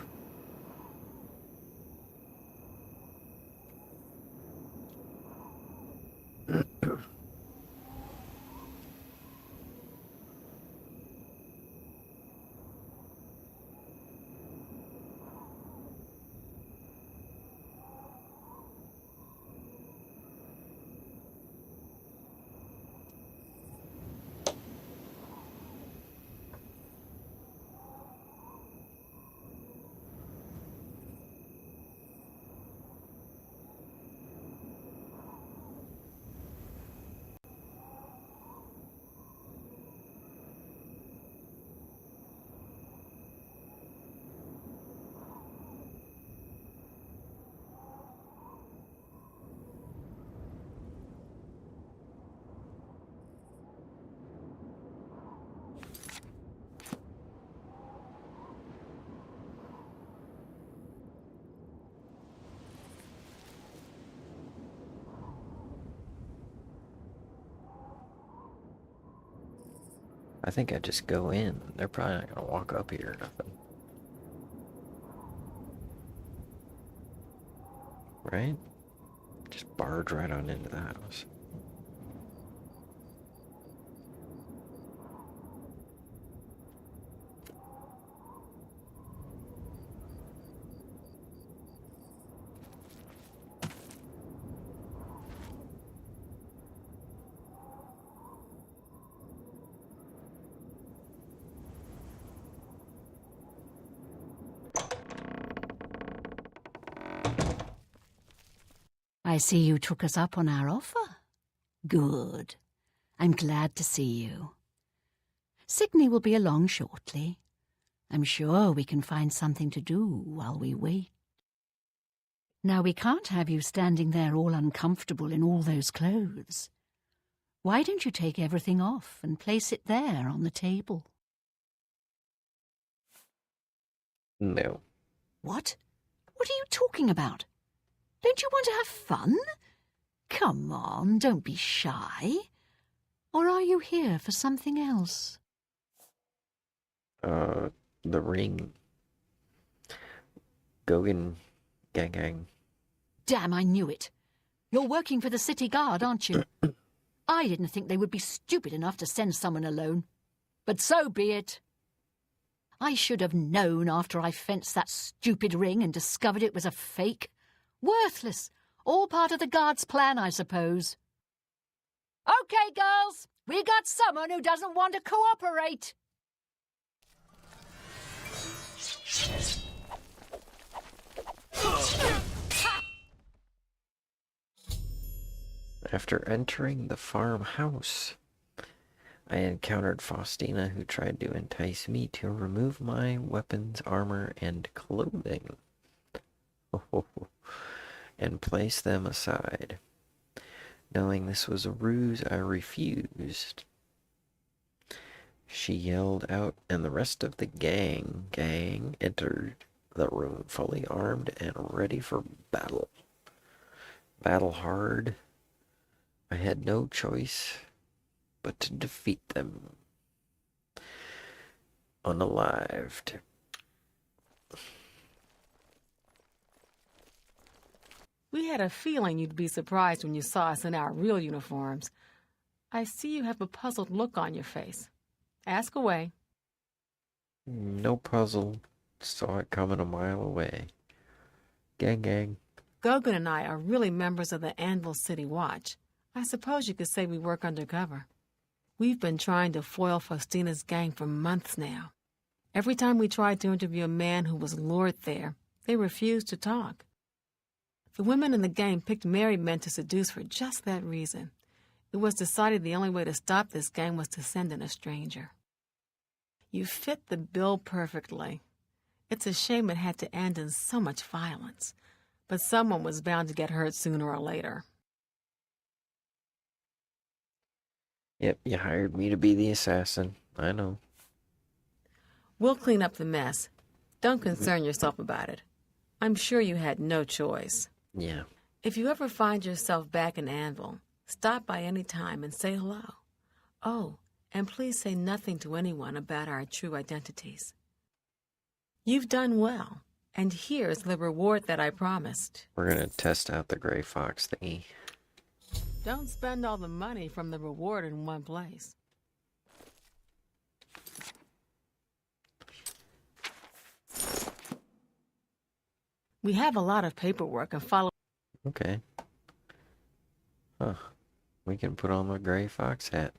I think I just go in. They're probably not gonna walk up here or nothing. Right? Just barge right on into the house. I see you took us up on our offer. Good. I'm glad to see you. Sydney will be along shortly. I'm sure we can find something to do while we wait. Now, we can't have you standing there all uncomfortable in all those clothes. Why don't you take everything off and place it there on the table? No. What? What are you talking about? Don't you want to have fun? Come on, don't be shy. Or are you here for something else? The ring. Gogan gang. Damn, I knew it. You're working for the city guard, aren't you? I didn't think they would be stupid enough to send someone alone. But so be it. I should have known after I fenced that stupid ring and discovered it was a fake. Worthless. All part of the guard's plan, I suppose. Okay, girls. We got someone who doesn't want to cooperate. After entering the farmhouse, I encountered Faustina, who tried to entice me to remove my weapons, armor, and clothing. And place them aside. Knowing this was a ruse, I refused. She yelled out, and the rest of the gang entered the room fully armed and ready for battle. Battle hard. I had no choice but to defeat them. Unalived. We had a feeling you'd be surprised when you saw us in our real uniforms. I see you have a puzzled look on your face. Ask away. No puzzle. Saw it coming a mile away. Gang. Gogan and I are really members of the Anvil City Watch. I suppose you could say we work undercover. We've been trying to foil Faustina's gang for months now. Every time we tried to interview a man who was lured there, they refused to talk. The women in the gang picked married men to seduce for just that reason. It was decided the only way to stop this gang was to send in a stranger. You fit the bill perfectly. It's a shame it had to end in so much violence, but someone was bound to get hurt sooner or later. Yep, you hired me to be the assassin. I know. We'll clean up the mess. Don't concern yourself about it. I'm sure you had no choice. Yeah. If you ever find yourself back in Anvil, stop by any time and say hello. Oh, and please say nothing to anyone about our true identities. You've done well, and here's the reward that I promised. We're gonna test out the gray fox thingy. Don't spend all the money from the reward in one place. We have a lot of paperwork and follow. Okay. Huh. We can put on the gray fox hat.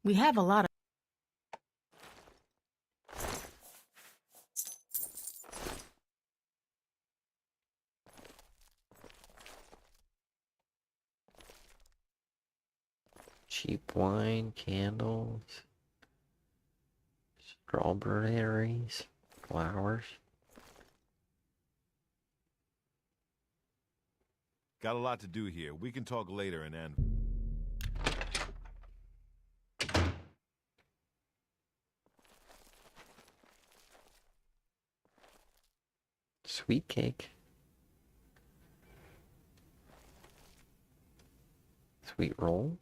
We have a lot of. Cheap wine, candles, strawberries, flowers. Got a lot to do here. We can talk later and end. Sweet cake. Sweet roll.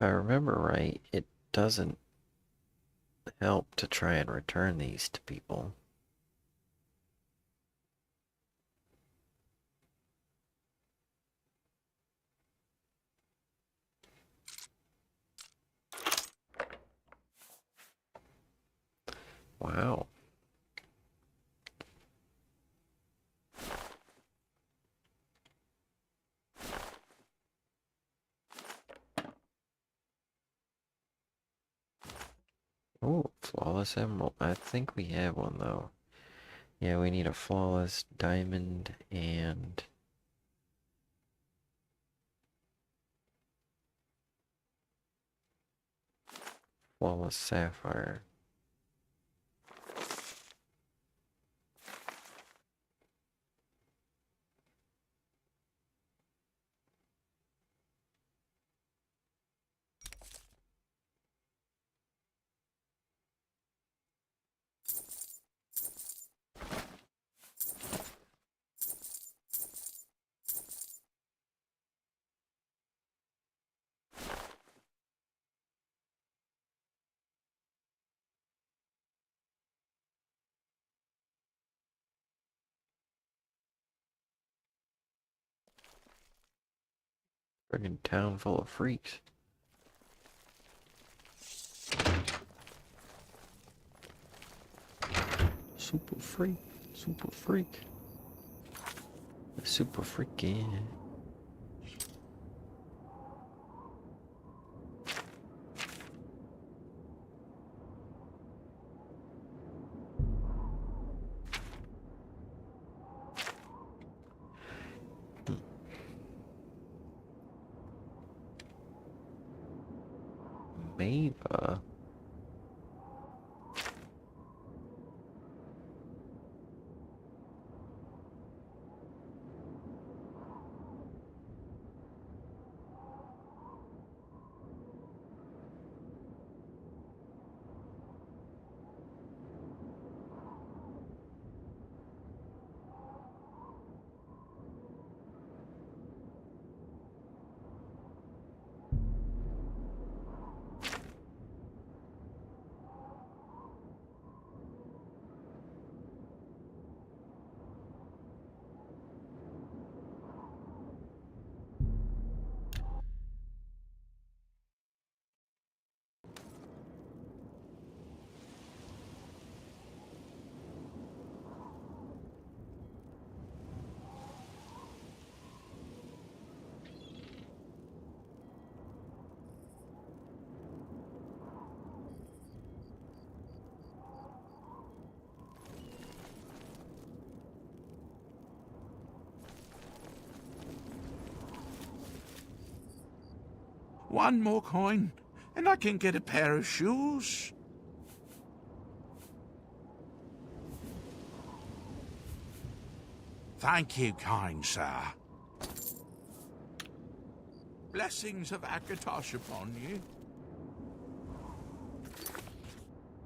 If I remember right, it doesn't help to try and return these to people. Wow. Oh, flawless emerald. I think we have one though. Yeah, we need a flawless diamond and flawless sapphire. Friggin' town full of freaks. Super freak. Super freak. Super freaky. Mava. One more coin, and I can get a pair of shoes. Thank you, kind sir. Blessings of Akatosh upon you.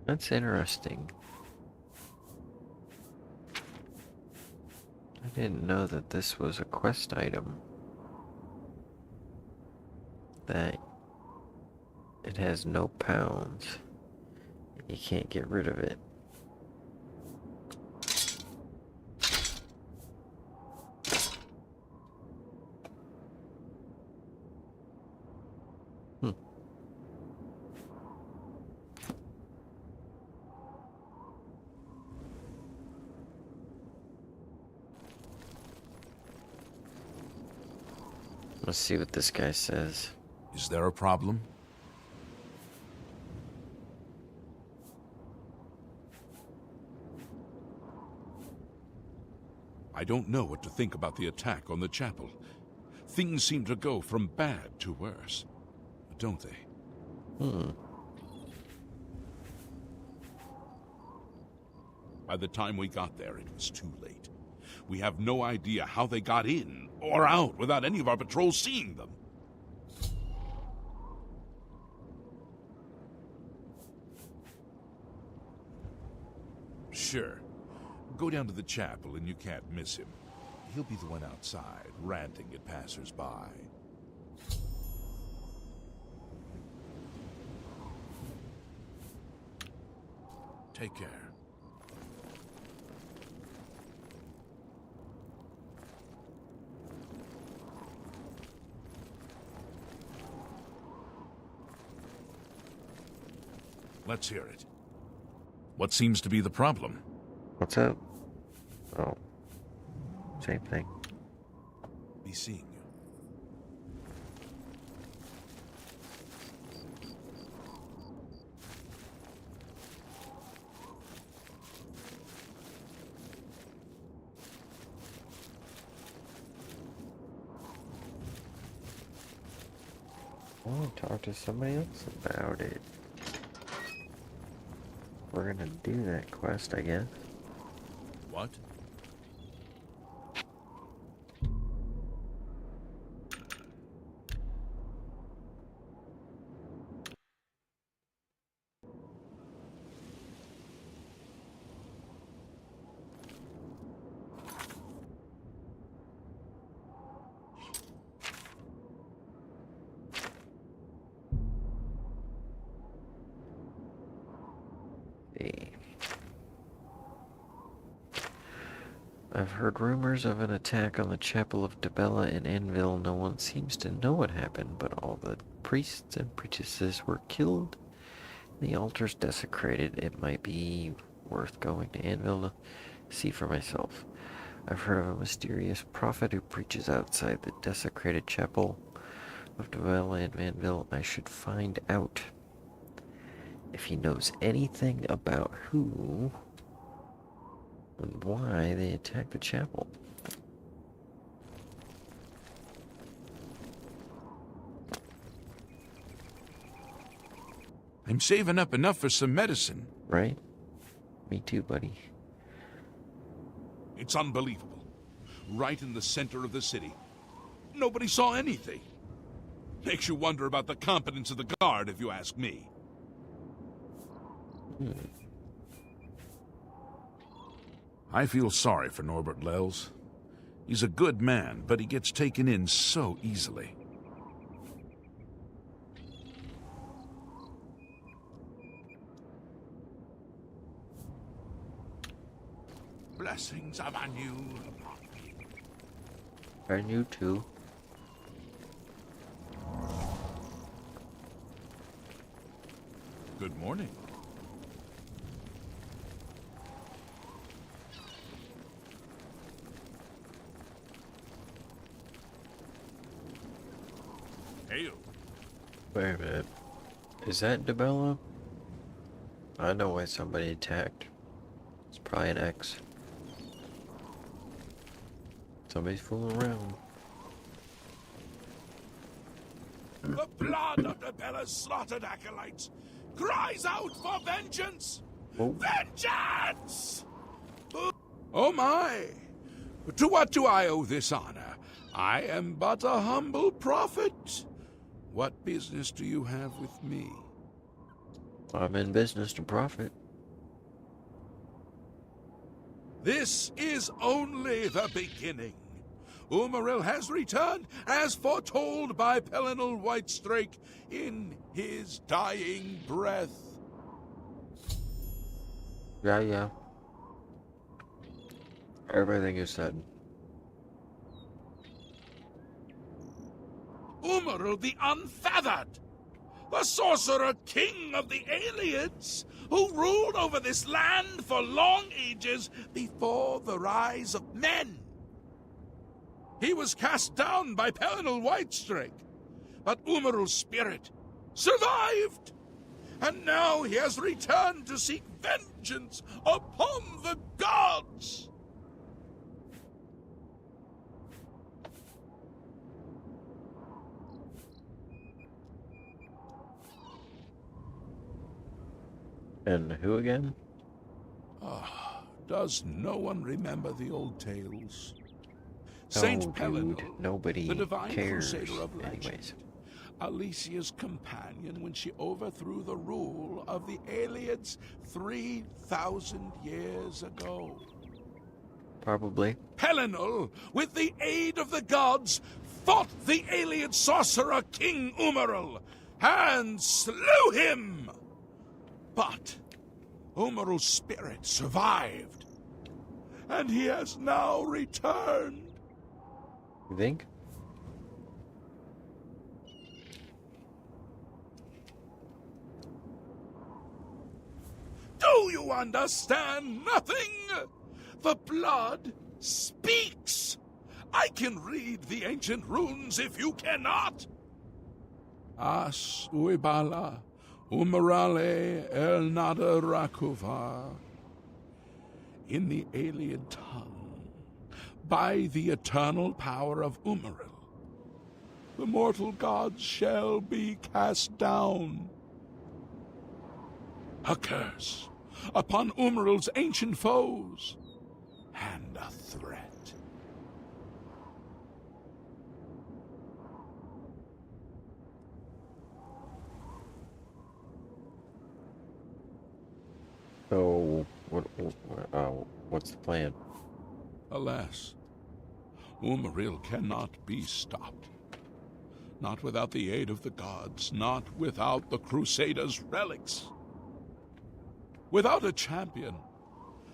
That's interesting. I didn't know that this was a quest item. That it has no pounds. You can't get rid of it. Let's see what this guy says. Is there a problem? I don't know what to think about the attack on the chapel. Things seem to go from bad to worse, don't they? By the time we got there, it was too late. We have no idea how they got in or out without any of our patrols seeing them. Sure. Go down to the chapel and you can't miss him. He'll be the one outside, ranting at passers-by. Take care. Let's hear it. What seems to be the problem? What's up? Oh. Same thing. Be seeing you. I want to talk to somebody else about it. We're gonna do that quest, I guess. What? I've heard rumors of an attack on the Chapel of Dibella in Anile. No one seems to know what happened, but all the priests and priestesses were killed, the altars desecrated. It might be worth going to Anile to see for myself. I've heard of a mysterious prophet who preaches outside the desecrated Chapel of Dibella in Anile. I should find out if he knows anything about who and why they attacked the chapel. I'm saving up enough for some medicine. Right? Me too, buddy. It's unbelievable. Right in the center of the city. Nobody saw anything. Makes you wonder about the competence of the guard, if you ask me. I feel sorry for Norbert Lels. He's a good man, but he gets taken in so easily. Blessings upon you. And you too. Good morning. Hail. Wait a minute. Is that Dibella? I know why somebody attacked. It's probably an ex. Somebody's fooling around. The blood of Dibella's slaughtered acolytes cries out for vengeance! Whoa. Vengeance! Oh my! To what do I owe this honor? I am but a humble prophet. What business do you have with me? I'm in business to profit. This is only the beginning. Umaril has returned, as foretold by Pelinal Whitestrake in his dying breath. Yeah. Everything you said. Umaril the Unfeathered, the sorcerer king of the aliens, who ruled over this land for long ages before the rise of men. He was cast down by Pelinal Whitestrake, but Umaril's spirit survived, and now he has returned to seek vengeance upon the gods. And who again? Does no one remember the old tales? Oh, Saint dude, Pelinal, nobody the divine cares. crusader of legend, Anyways. Alicia's companion when she overthrew the rule of the Aelids 3,000 years ago. Probably. Pelinal, with the aid of the gods, fought the Aeliad sorcerer King Umaril and slew him. But Umaril's spirit survived, and he has now returned. You think? Do you understand nothing? The blood speaks. I can read the ancient runes if you cannot. As uibala, umarale el nada rakuva. In the Aeliad tongue, by the eternal power of Umaril, the mortal gods shall be cast down. A curse upon Umaril's ancient foes, and a threat. So, what's the plan? Alas, Umaril cannot be stopped. Not without the aid of the gods, not without the Crusaders' relics. Without a champion,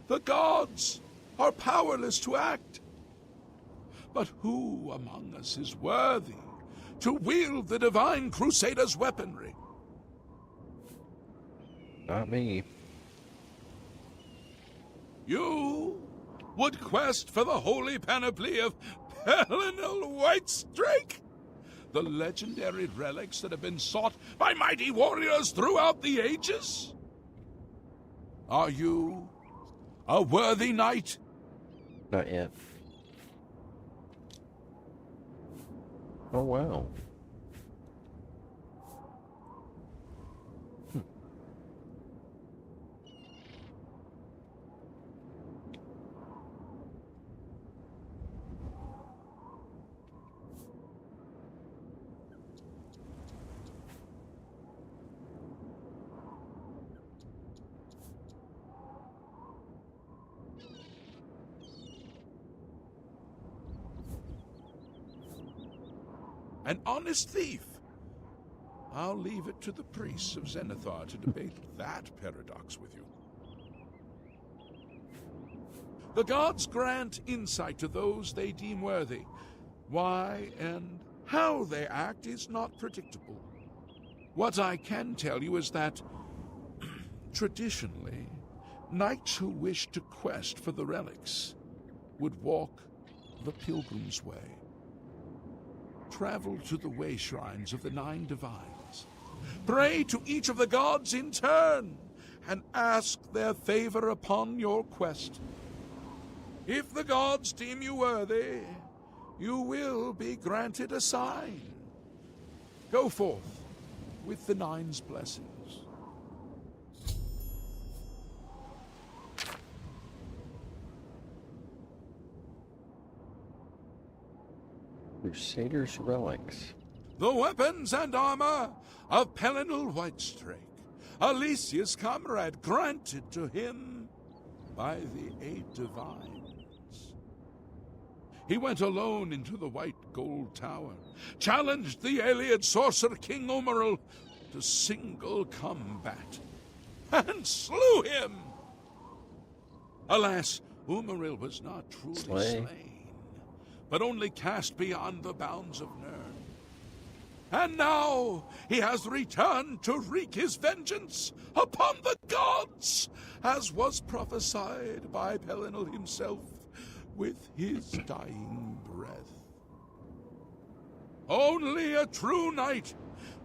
the gods are powerless to act. But who among us is worthy to wield the divine Crusaders' weaponry? Not me. You would quest for the holy panoply of Pelinal Whitestrake? The legendary relics that have been sought by mighty warriors throughout the ages? Are you a worthy knight? Not yet. Oh, wow. An honest thief? I'll leave it to the priests of Zenithar to debate that paradox with you. The gods grant insight to those they deem worthy. Why and how they act is not predictable. What I can tell you is that, traditionally, knights who wished to quest for the relics would walk the pilgrim's way. Travel to the way shrines of the 9 divines. Pray to each of the gods in turn, and ask their favor upon your quest. If the gods deem you worthy, you will be granted a sign. Go forth with the 9's blessings. Crusaders' relics. The weapons and armor of Pelinal Whitestrake, Alicia's comrade, granted to him by the 8 divines. He went alone into the white gold tower, challenged the Aeliad sorcerer King Umaril to single combat, and slew him. Alas, Umaril was not truly slain, but only cast beyond the bounds of Nirn. And now he has returned to wreak his vengeance upon the gods, as was prophesied by Pelinal himself with his dying breath. Only a true knight,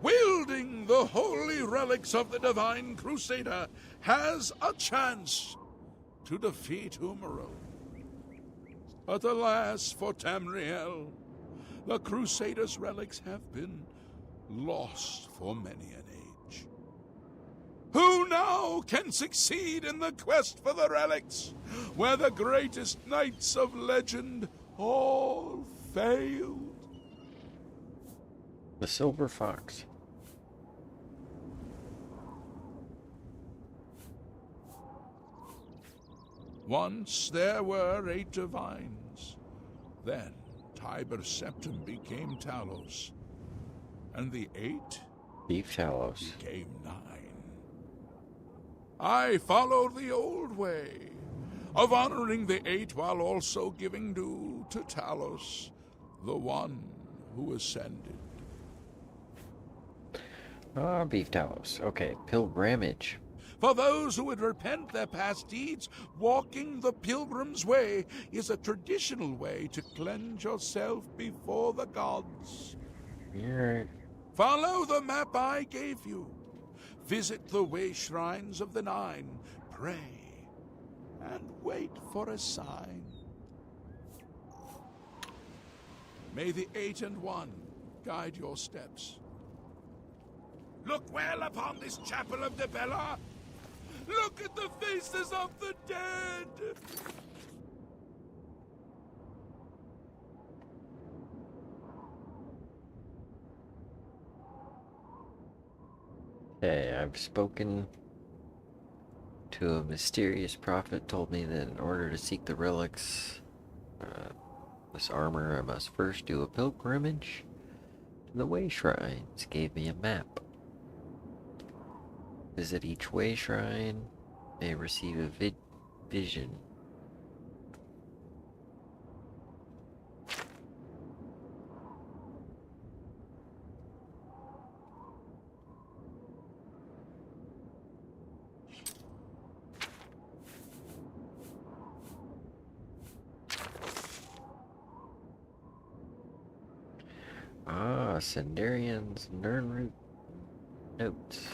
wielding the holy relics of the divine Crusader, has a chance to defeat Umaril. But alas for Tamriel, the Crusaders' relics have been lost for many an age. Who now now can succeed in the quest for the relics, where the greatest knights of legend all failed. The Silver Fox. Once there were 8 divines. Then Tiber Septim became Talos. And the 8 Beef Talos. became 9. I followed the old way of honoring the 8 while also giving due to Talos, the one who ascended. Ah, Beef Talos. Okay, Pilgrimage. For those who would repent their past deeds, walking the pilgrim's way is a traditional way to cleanse yourself before the gods. You're right. Follow the map I gave you. Visit the way shrines of the 9. Pray and wait for a sign. May the 8 and 1 guide your steps. Look well upon this chapel of the Bella. Look at the faces of the dead. Okay, I've spoken to a mysterious prophet, told me that in order to seek the relics, this armor, I must first do a pilgrimage to the way shrines. Gave me a map. Visit each way shrine, may receive a vision. Ah, Sendarian's Nernroot notes.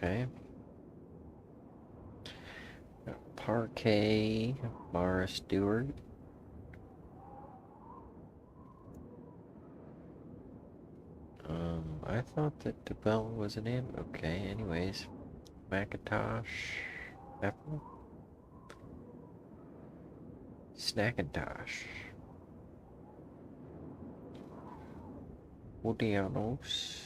Okay. Parquet, Mara Stewart. I thought that DeBell was an M. Okay, anyways. Macintosh. Apple. Snackintosh. Odianos.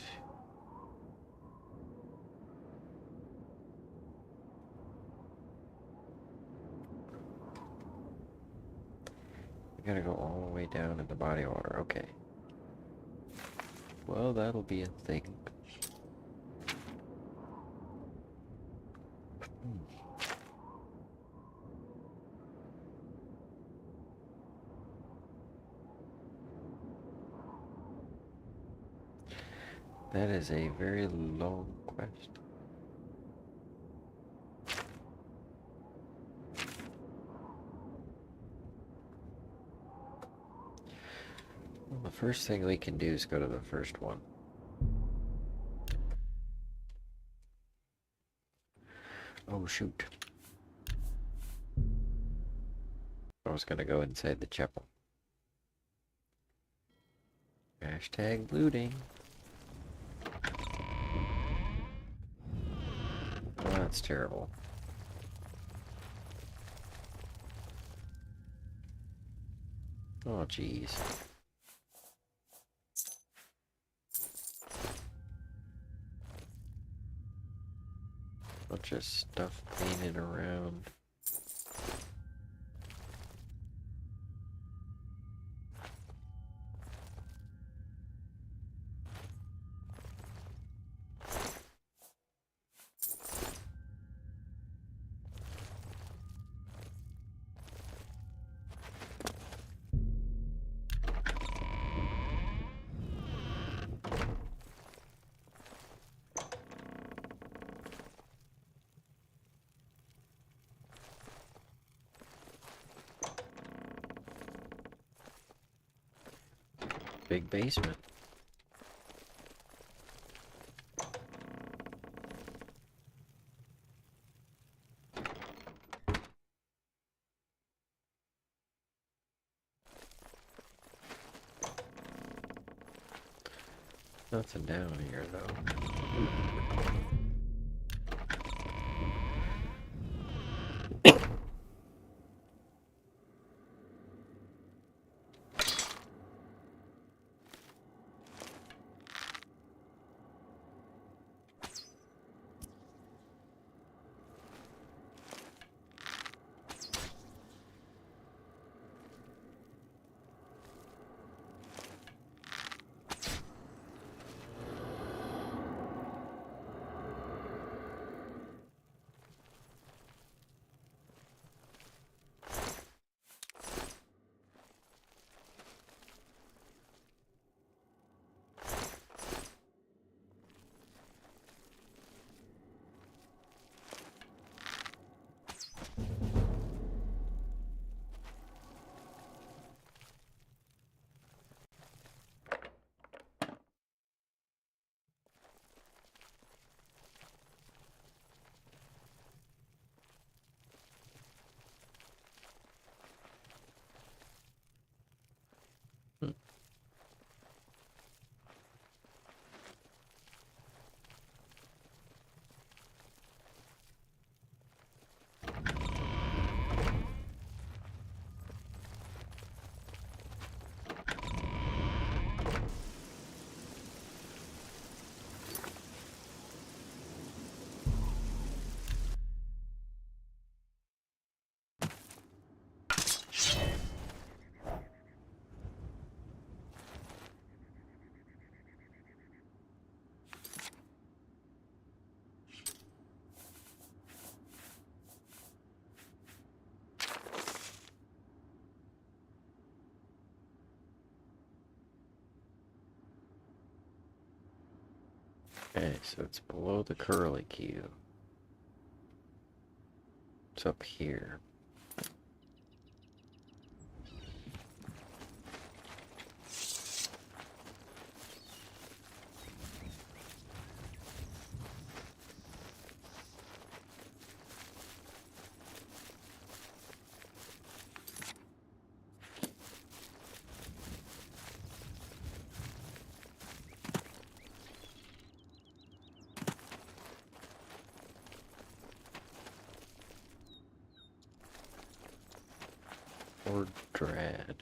We gotta go all the way down in the body water. Okay. Well, that'll be a thing. That is a very long quest. Well, the first thing we can do is go to the first one. Oh, shoot. I was gonna go inside the chapel. Hashtag looting. Oh, that's terrible. Oh, jeez. Bunch of stuff painted around. big basement. Nothing down here, though. Okay, so it's below the curly cue. It's up here. Or dread.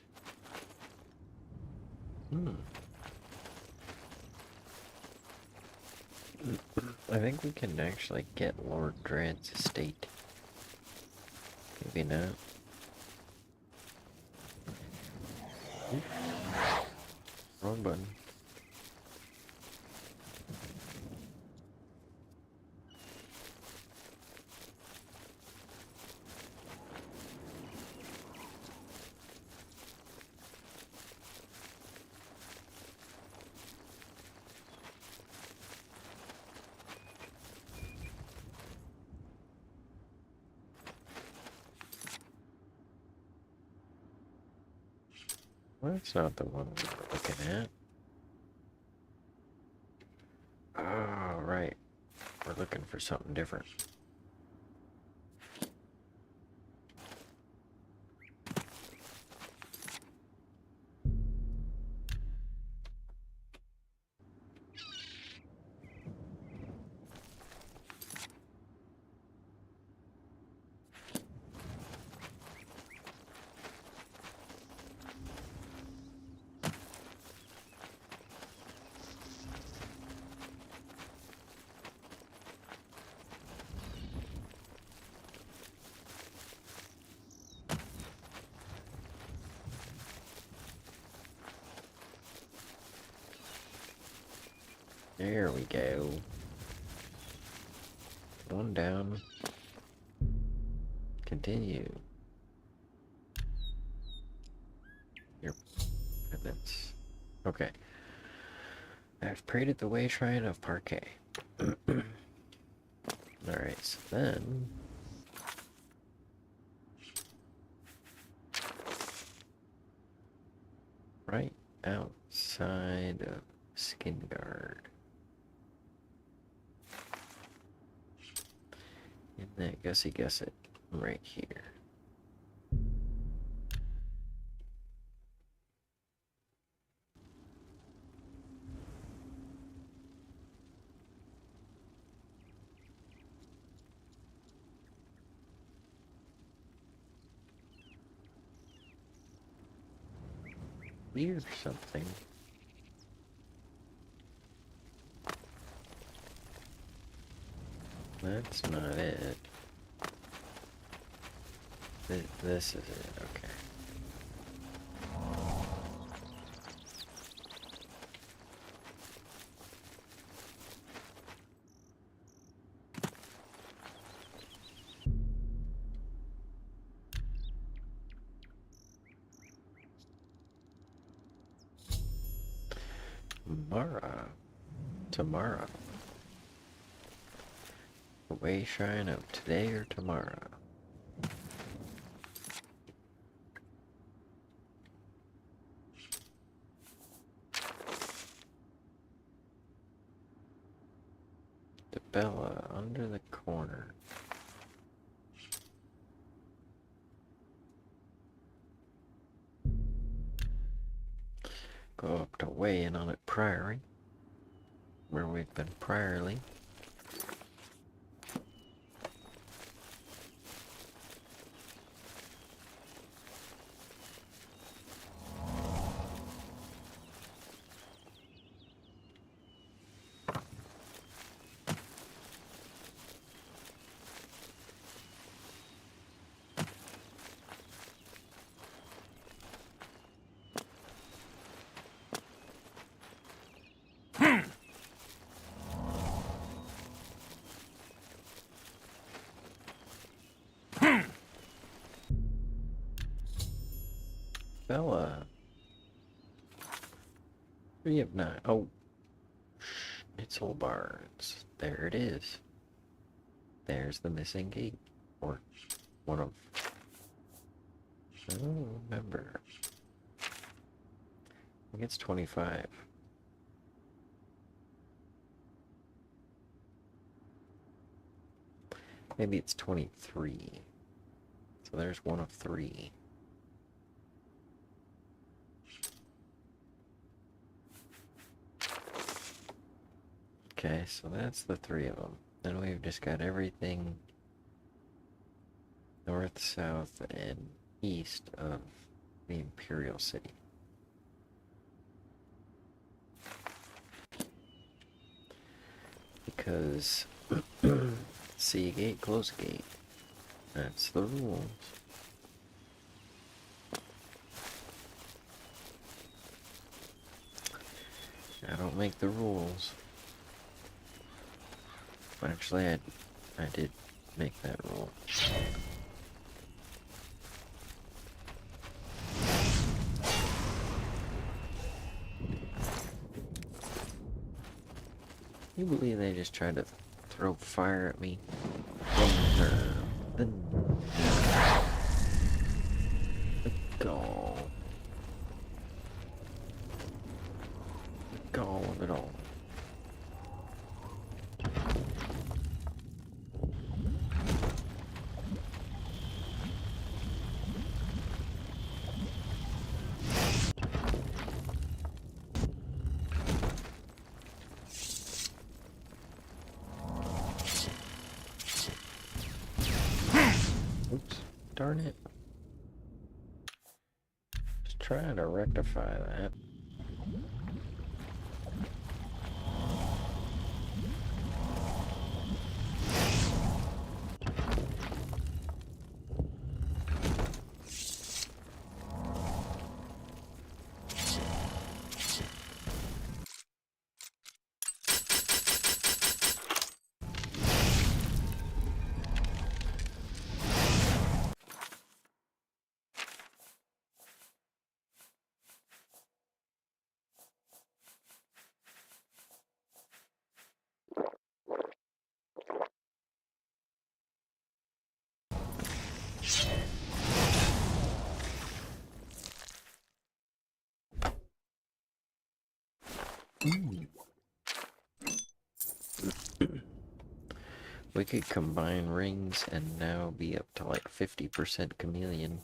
I think we can actually get Lord Dread's estate. Maybe not. Wrong button. Well, that's not the one we were looking at. Oh, right. We're looking for something different. There we go. One down. Continue. Your penance. Okay. I've prayed at the way shrine of Parquet. Alright, so then... right outside. side of Skin Guard. And then guess it right here. Or something. That's not it. This is it, okay. Tomorrow. The way shrine of today or tomorrow. The Bella under the corner. Go up to weigh in on it Priory, where we've been priorly. Bella. 3 of 9. Oh. It's all barns. There it is. There's the missing gate. Or one of... I don't remember. I think it's 25. Maybe it's 23. So there's one of 3. Okay, so that's the 3 of them. Then we've just got everything north, south, and east of the Imperial City. Because see a gate, close a gate. That's the rules. I don't make the rules. Actually, I did make that rule. You believe they just tried to throw fire at me? The gall. The gall of it all. Darn it. Just trying to rectify that. We could combine rings and now be up to like 50% chameleon.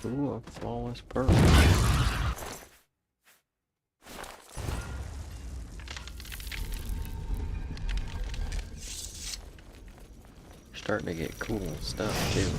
Ooh, a flawless pearl. Starting to get cool stuff too.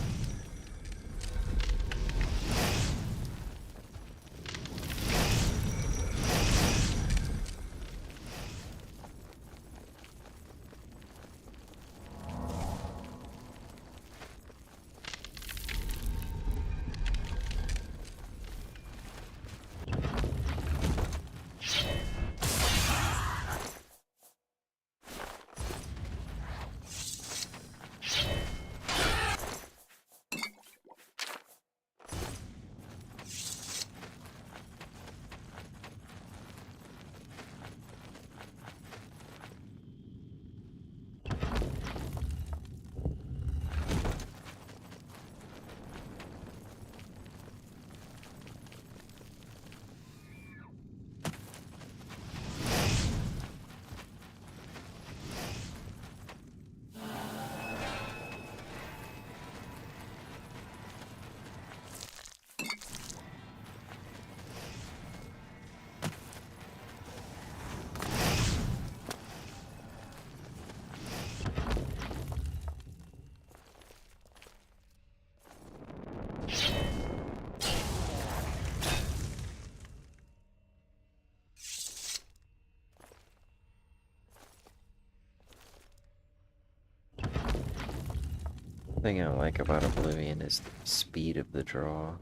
The thing I like about Oblivion is the speed of the draw.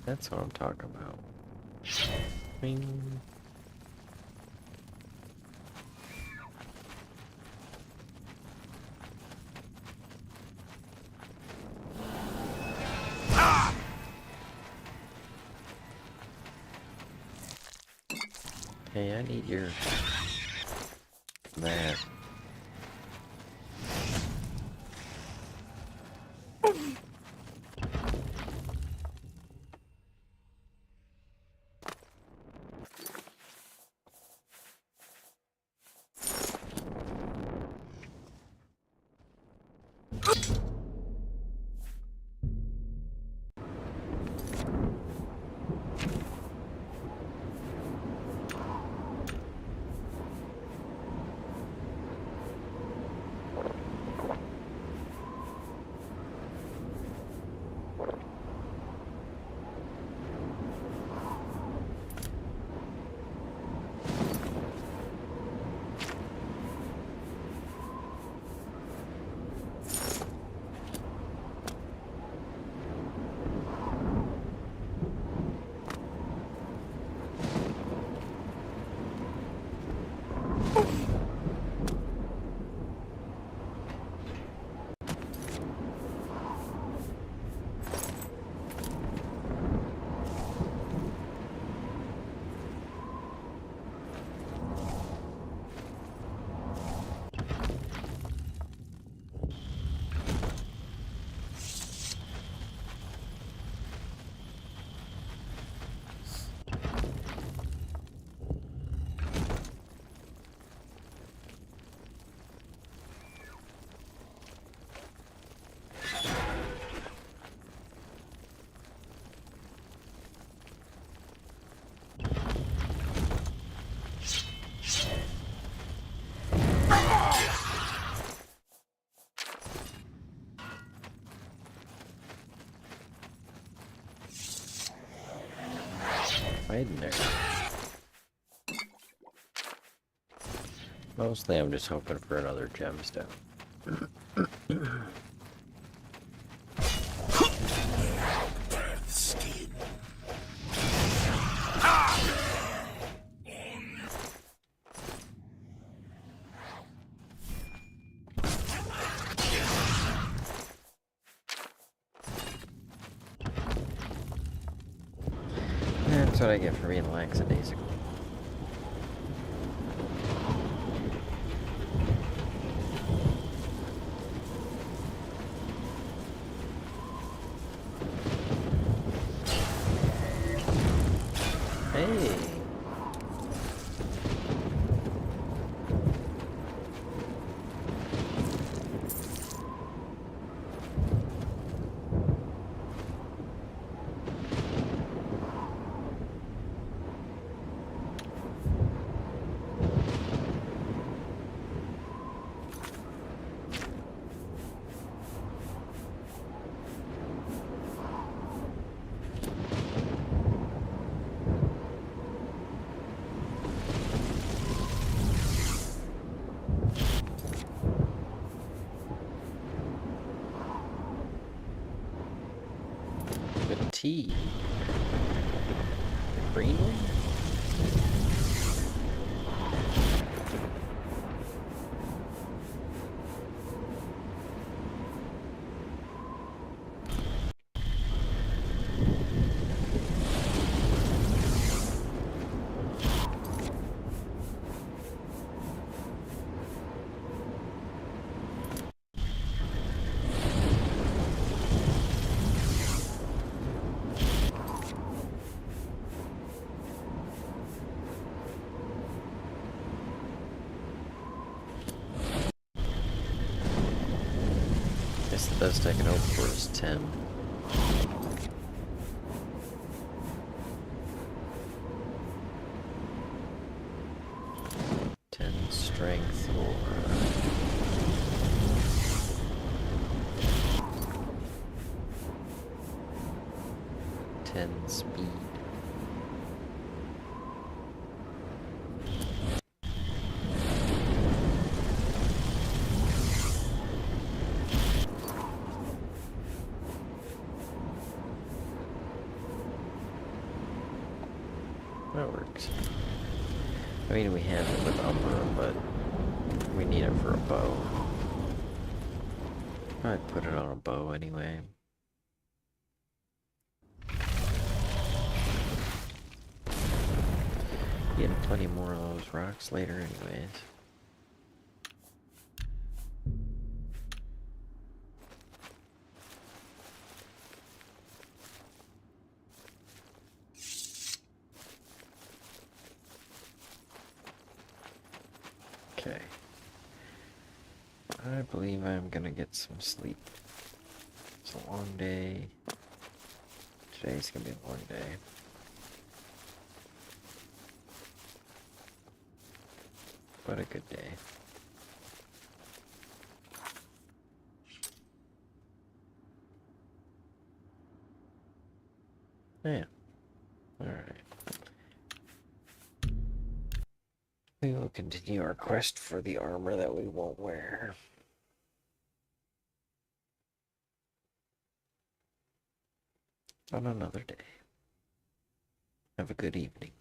That's what I'm talking about. Bing. Hey, I need your... that. hiding there. Mostly I'm just hoping for another gemstone. That's what I get for being lackadaisical. Hey! Tea. The green one? Guess the best I can hope for is 10. Strength or 10 speed. That works. I mean, we have it with Umbra, but we need it for a bow. I'd put it on a bow anyway. Getting plenty more of those rocks later anyways. Okay. I believe I'm gonna get some sleep. It's a long day. Today's gonna be a long day. But a good day. Yeah. Alright. We will continue our quest for the armor that we won't wear. On another day. Have a good evening.